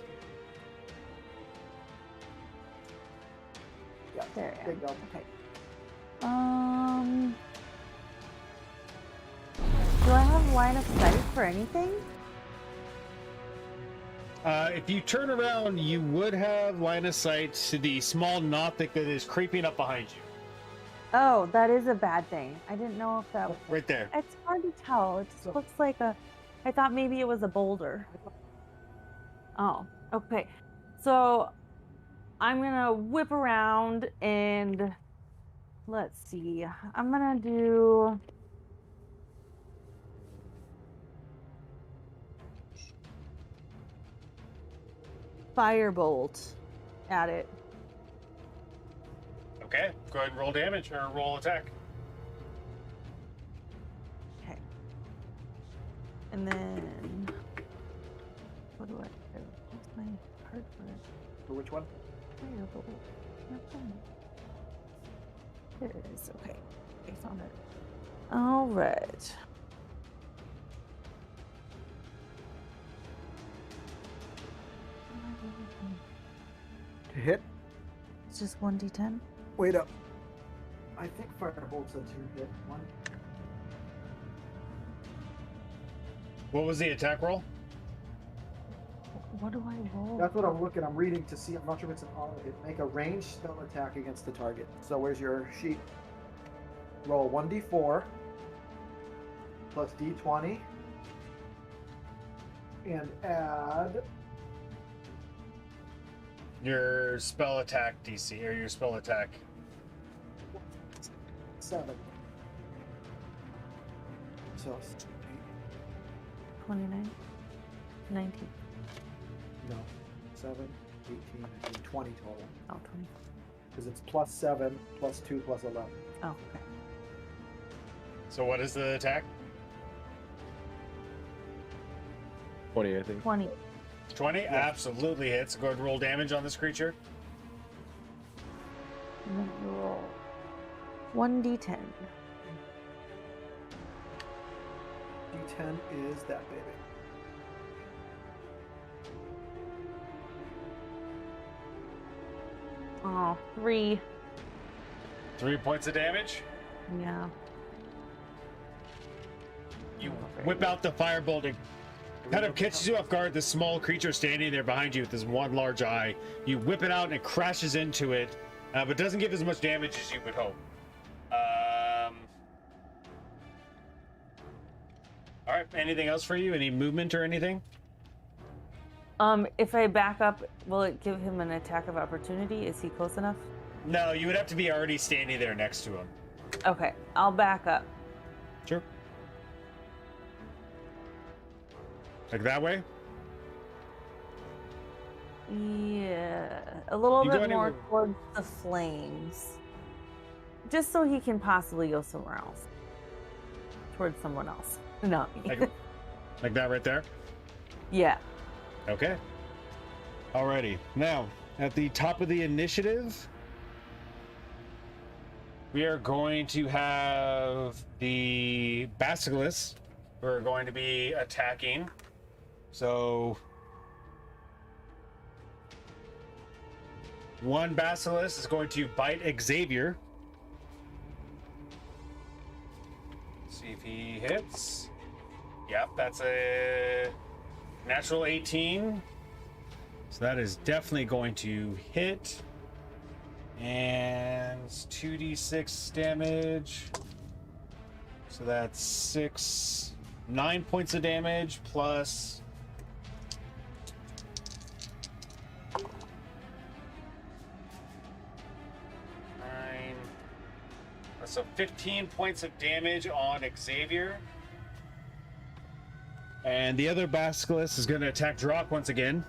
Yeah. There I There you am. go. Okay. Do I have line of sight for anything? if you turn around, you would have line of sight to the small Nothic that is creeping up behind you. Oh, that is a bad thing. I didn't know if that was... Right there. It's hard to tell. It just looks like a... I thought maybe it was a boulder. Oh, okay. So I'm gonna whip around and let's see. I'm gonna do... Firebolt at it. Okay, go ahead and roll damage or roll attack. Okay. And then what do I do? What's my card for it? For which one? Firebolt. Nothing. There it is. Okay. I found it. All right. To hit? It's just 1d10. Wait up. I think Firebolt's a 2 hit one. What was the attack roll? What do I roll? That's what I'm looking. I'm reading to see. I'm not sure if it's an auto hit. Make a ranged spell attack against the target. So where's your sheet? Roll 1d4 plus d20 and add Your spell attack DC, or your spell attack. 7. So 29. 19. no, 7. 18, 19, 20 total. Oh, 20. Because it's +7, +2, +11. Oh, okay. So what is the attack? 20, I think. 20. 20? Absolutely hits. Go ahead and roll damage on this creature. And then you roll 1d10. D10 is that baby. Oh, 3. 3 points of damage. Yeah. You Oh, very whip good. out the firebolt. It kind of catches you off guard. This small creature standing there behind you with this one large eye. You whip it out and it crashes into it, but doesn't give as much damage as you would hope. All right. Anything else for you? Any movement or anything? If I back up, will it give him an attack of opportunity? Is he close enough? No, you would have to be already standing there next to him. Okay, I'll back up. Sure. Like that way? Yeah, a little You go bit more anywhere- towards the flames. Just so he can possibly go somewhere else. Towards someone else. Not me. Like that right there? Yeah. Okay. Alrighty. Now, at the top of the initiative, we are going to have the Basilisks who are going to be attacking. So, one Basilisk is going to bite Xavier. See if he hits. Yep, that's a natural 18. So that is definitely going to hit. And it's 2d6 damage. So that's 9 points of damage plus 9. So 15 points of damage on Xavier. And the other Basilisk is going to attack Drock once again.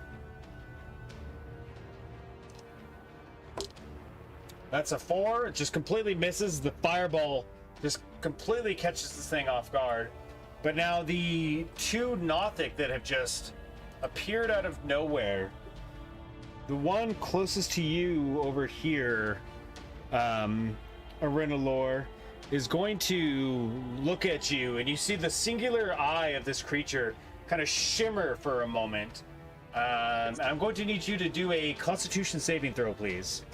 That's a 4. It just completely misses. The fireball just completely catches this thing off guard. But now the two Nothic that have just appeared out of nowhere. The one closest to you over here, Arenalor, is going to look at you, and you see the singular eye of this creature kind of shimmer for a moment. I'm going to need you to do a Constitution saving throw, please.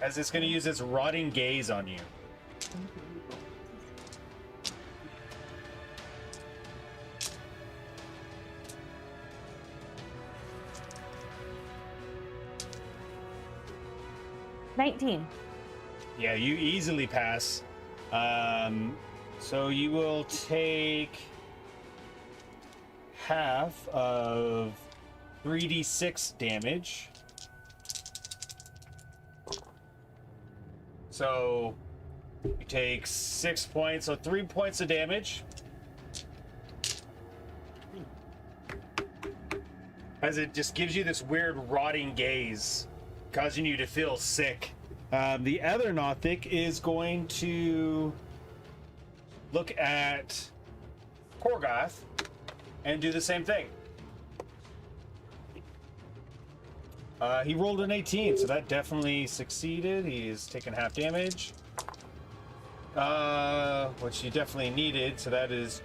As it's going to use its rotting gaze on you. $19. Yeah, you easily pass. So you will take half of 3d6 damage. So you take 6 points, so 3 points of damage. As it just gives you this weird rotting gaze, causing you to feel sick. The other Nothic is going to look at Korgoth and do the same thing. He rolled an 18, so that definitely succeeded. He's taken half damage, which you definitely needed, so that is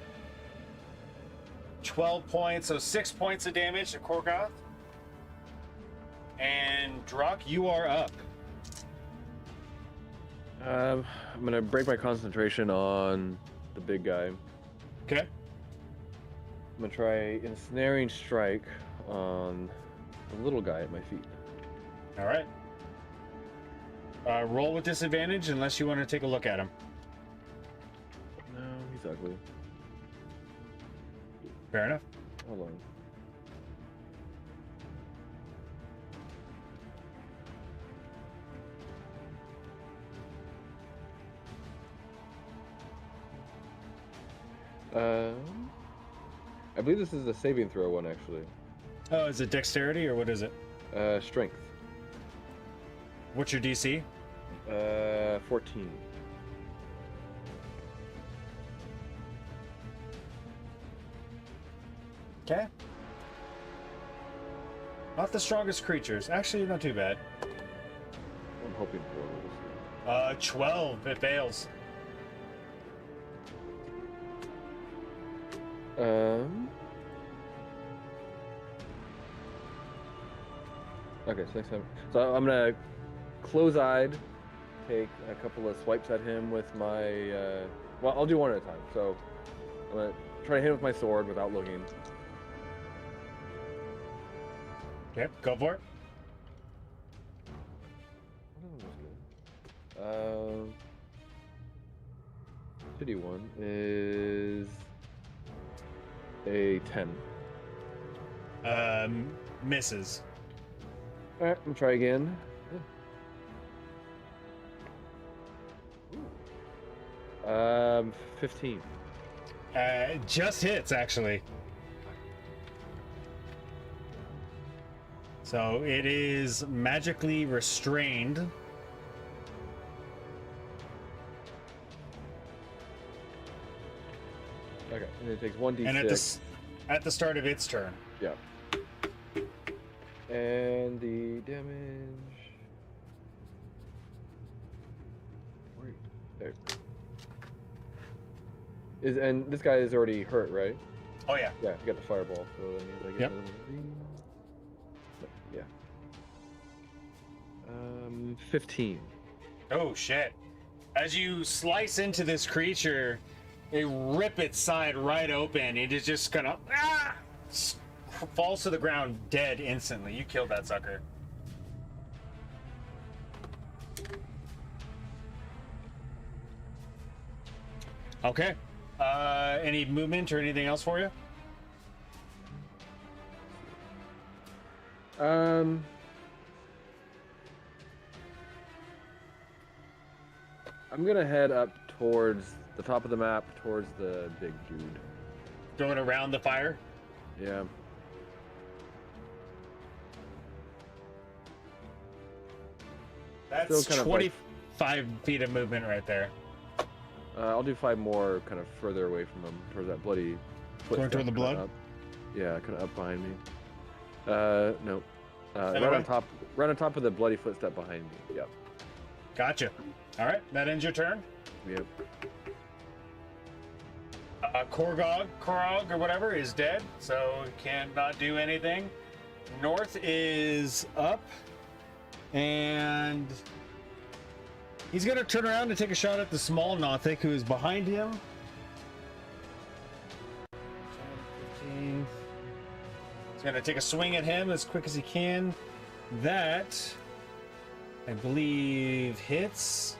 12 points, so 6 points of damage to Korgoth. And Drock, you are up. I'm gonna break my concentration on the big guy. Okay. I'm gonna try ensnaring strike on the little guy at my feet. All right. Roll with disadvantage unless you want to take a look at him. No, he's ugly. Fair enough. Hold on. I believe this is a saving throw one, actually. Oh, is it dexterity or what is it? Strength. What's your DC? 14. Okay. Not the strongest creatures. Actually, not too bad. I'm hoping for. 12. It fails. Okay, so next time. So I'm gonna close-eyed take a couple of swipes at him with my. Well, I'll do one at a time. So I'm gonna try to hit him with my sword without looking. Okay, go for it. Shitty one is a 10. Misses. All right, I'm try again. 15. Just hits, actually. So it is magically restrained. Okay, and it takes 1d6. And at the start of its turn. Yeah. And the damage. Wait, there. And this guy is already hurt, right? Oh yeah. Yeah, you got the fireball, so that means I get Yep. another one. Yeah. 15. Oh shit. As you slice into this creature, they rip its side right open. It is just gonna falls to the ground dead instantly. You killed that sucker. Okay. Any movement or anything else for you? I'm gonna head up towards the top of the map, towards the big dude. Going around the fire? Yeah. That's Still kind of 25 feet of movement right there. I'll do 5 more, kind of further away from him, towards that bloody. Going toward the footstep blood? kinda up. Yeah, kind of up behind me. No. Right Anyway. right on top of the bloody footstep behind me. Yep. Gotcha. All right, that ends your turn. Yep. Korog or whatever is dead, so cannot do anything. North is up, and he's gonna turn around and take a shot at the small Nothic who is behind him. 15. He's gonna take a swing at him as quick as he can. That, I believe, hits.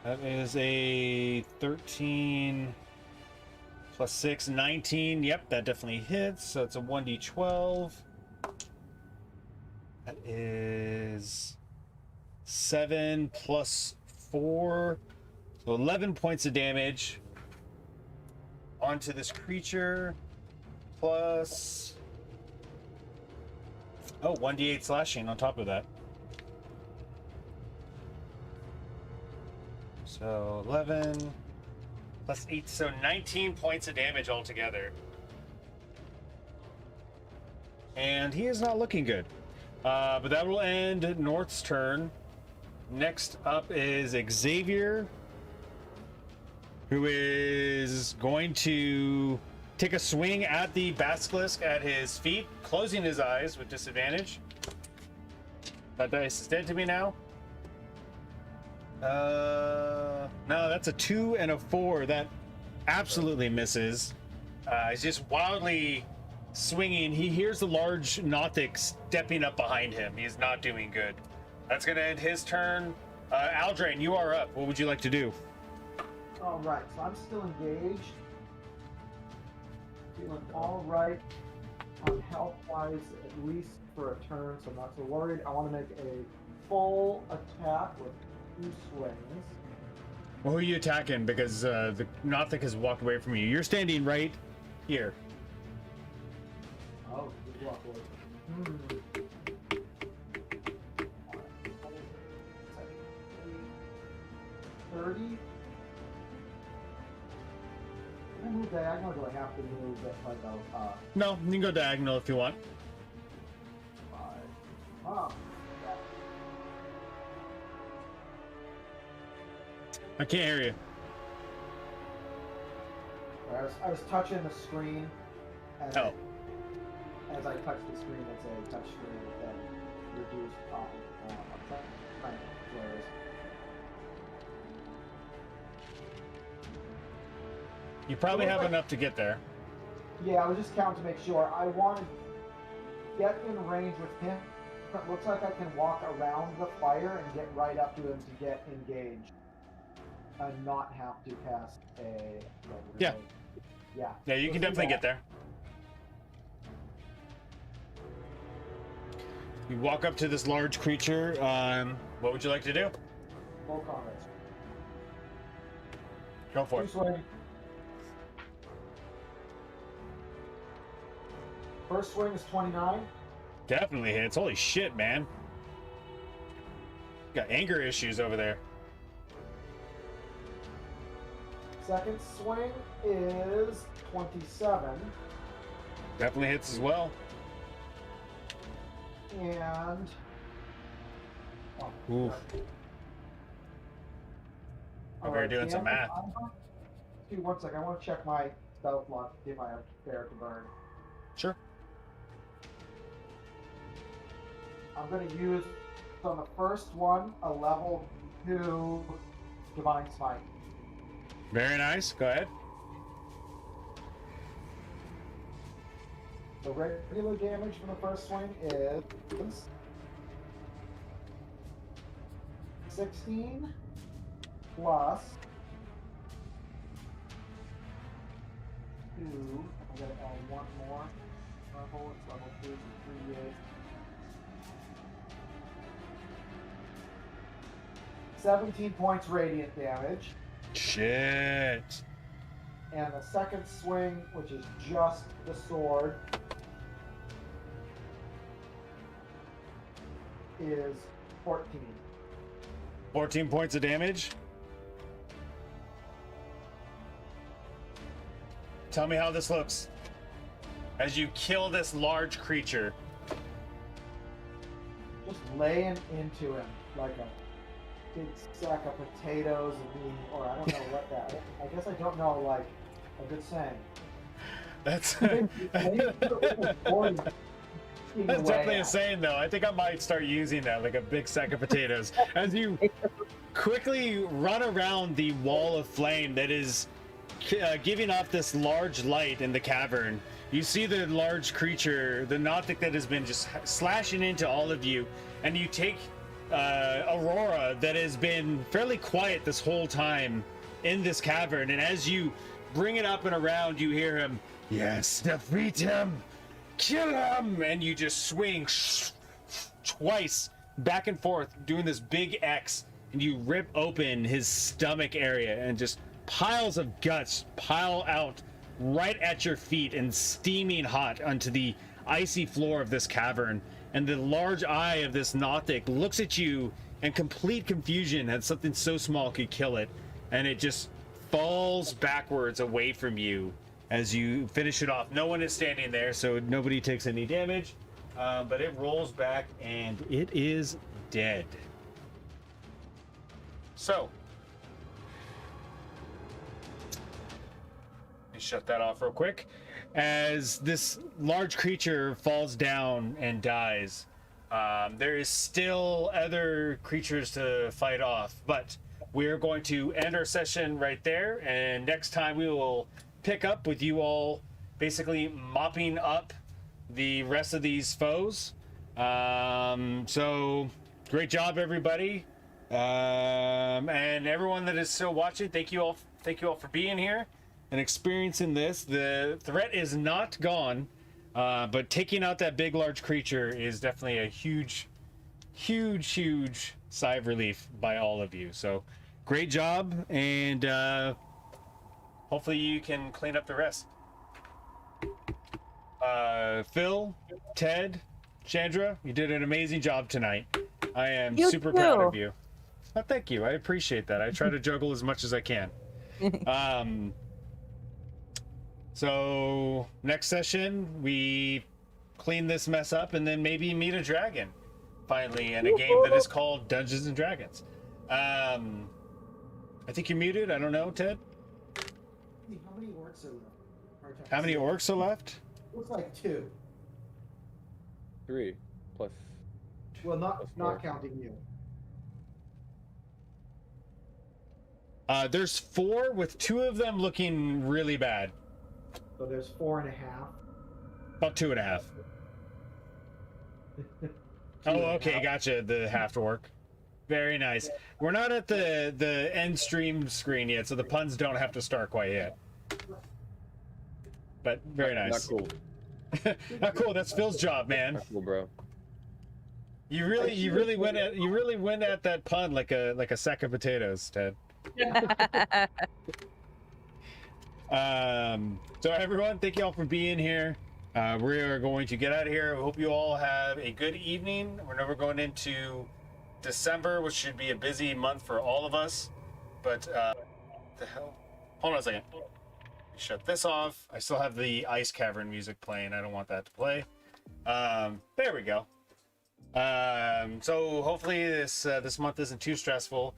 That is a 13 plus 6, 19. Yep, that definitely hits. So it's a 1d12. That is 7 plus 4. So 11 points of damage onto this creature. Plus... Oh, 1d8 slashing on top of that. So 11 plus 8, so 19 points of damage altogether. And he is not looking good. But that will end North's turn. Next up is Xavier, who is going to take a swing at the basilisk at his feet, closing his eyes with disadvantage. That dice is dead to me now. No, that's a 2 and a 4. That absolutely misses. He's just wildly swinging. He hears the large Nothic stepping up behind him. He's not doing good. That's going to end his turn. Aldrain, you are up. What would you like to do? All right, so I'm still engaged. Feeling all right on health-wise, at least for a turn, so I'm not so worried. I want to make a full attack with 2 swings. Well, who are you attacking? Because the Nothic has walked away from you. You're standing right here. Oh Luckily. 30. Can I move diagonal, or do I have to move it like a No, you can go diagonal if you want. 5? Oh, I can't hear you. I was touching the screen, and Oh. as I touched the screen, it's a touch screen that reduced whereas You probably It looks have like- enough to get there. yeah, I was just counting to make sure. I want to get in range with him. It looks like I can walk around the fire and get right up to him to get engaged, and not have to cast a. Yeah. Yeah. Yeah, you can Let's do definitely get that. there. You walk up to this large creature. What would you like to do? Full combat. Go for Two it. swing. First swing is 29. Definitely hits. Holy shit, man. Got anger issues over there. Second swing is 27. Definitely hits as well. And. Oh, Oof. all Over here doing some damage. math. Dude, one second. I want to check my stealth log to see if I have fair to burn. Sure. I'm going to use, on the first one, a level 2 Divine Smite. Very nice. Go ahead. The regular damage from the first swing is 16 plus 2. I'm going to add one more level. It's level 2, so 3d8. 17 points radiant damage. Shit. And the second swing, which is just the sword, is 14. 14 points of damage. Tell me how this looks. As you kill this large creature. Just laying into him like a big sack of potatoes and being, or I don't know what that. I guess I don't know like a good saying. That's That's That's definitely insane, though. I think I might start using that, like a big sack of potatoes. As you quickly run around the wall of flame that is giving off this large light in the cavern, you see the large creature, the Nothic, that has been just slashing into all of you, and you take Aurora, that has been fairly quiet this whole time in this cavern, and as you bring it up and around, you hear him, "Yes, defeat him! Kill him!" And you just swing twice back and forth, doing this big X, and you rip open his stomach area, and just piles of guts pile out right at your feet and steaming hot onto the icy floor of this cavern. And the large eye of this Nothic looks at you in complete confusion that something so small could kill it, and it just falls backwards away from you as you finish it off. No one is standing there, so nobody takes any damage, but it rolls back and it is dead. So, let me shut that off real quick. As this large creature falls down and dies, there is still other creatures to fight off, but we're going to end our session right there, and next time we will pick up with you all basically mopping up the rest of these foes. So great job, everybody, and everyone that is still watching. Thank you all for being here and experiencing this. The threat is not gone, but taking out that big large creature is definitely a huge sigh of relief by all of you. So great job, and hopefully you can clean up the rest. Phil, Ted, Chandra, you did an amazing job tonight. I am You super proud too. of you. Oh, thank you. I appreciate that. I try to juggle as much as I can. So next session we clean this mess up and then maybe meet a dragon finally in a game that is called Dungeons and Dragons. I think you're muted. I don't know, Ted. How many orcs are left? Hard time How many to see. orcs are left? Looks like 2. 3 plus. Well, That's not fair. counting you. There's 4 with 2 of them looking really bad. So there's 4.5. About 2.5. Oh, okay, gotcha. The half orc. Very nice. We're not at the end stream screen yet, so the puns don't have to start quite yet. But very nice. Not cool. Not cool. That's Phil's job, man. Not cool, bro. You really went at that pun like a sack of potatoes, Ted. So everyone, thank you all for being here. We are going to get out of here. I hope you all have a good evening. We're now going into December, which should be a busy month for all of us. But the hell? Hold on a second. Shut this off. I still have the Ice Cavern music playing. I don't want that to play. There we go. So hopefully this month isn't too stressful.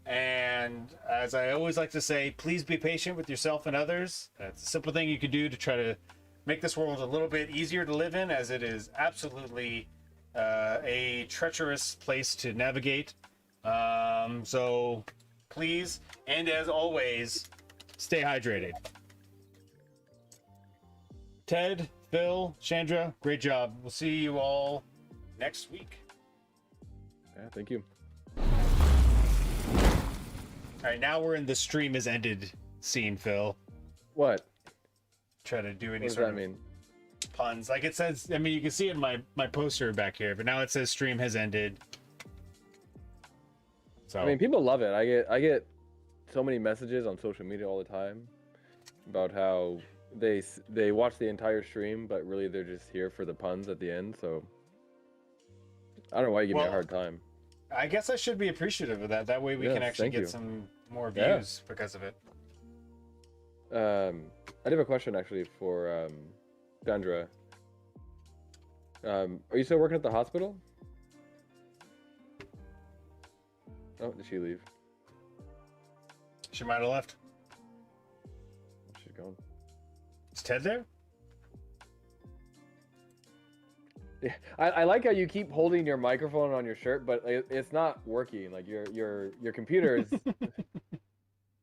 And as I always like to say, please be patient with yourself and others. It's a simple thing you can do to try to make this world a little bit easier to live in, as it is absolutely a treacherous place to navigate. So please, and as always, stay hydrated. Ted, Phil, Chandra, great job. We'll see you all next week. Yeah, thank you. All right, now we're in the stream has ended scene, Phil. What? Try to do any What does sort that of mean? puns. Like it says, I mean, you can see it in my poster back here, but now it says stream has ended. So I mean, people love it. I get so many messages on social media all the time about how they watch the entire stream, but really they're just here for the puns at the end. So I don't know why you give me a Well, hard time. I guess I should be appreciative of that. That way we Yes, can actually thank get you. some more Yeah. views because of it. I do have a question actually for Sandra. Are you still working at the hospital? Oh, did she leave? She might have left. She's gone. Is Ted there? Yeah, I like how you keep holding your microphone on your shirt, but it's not working. Like your computer is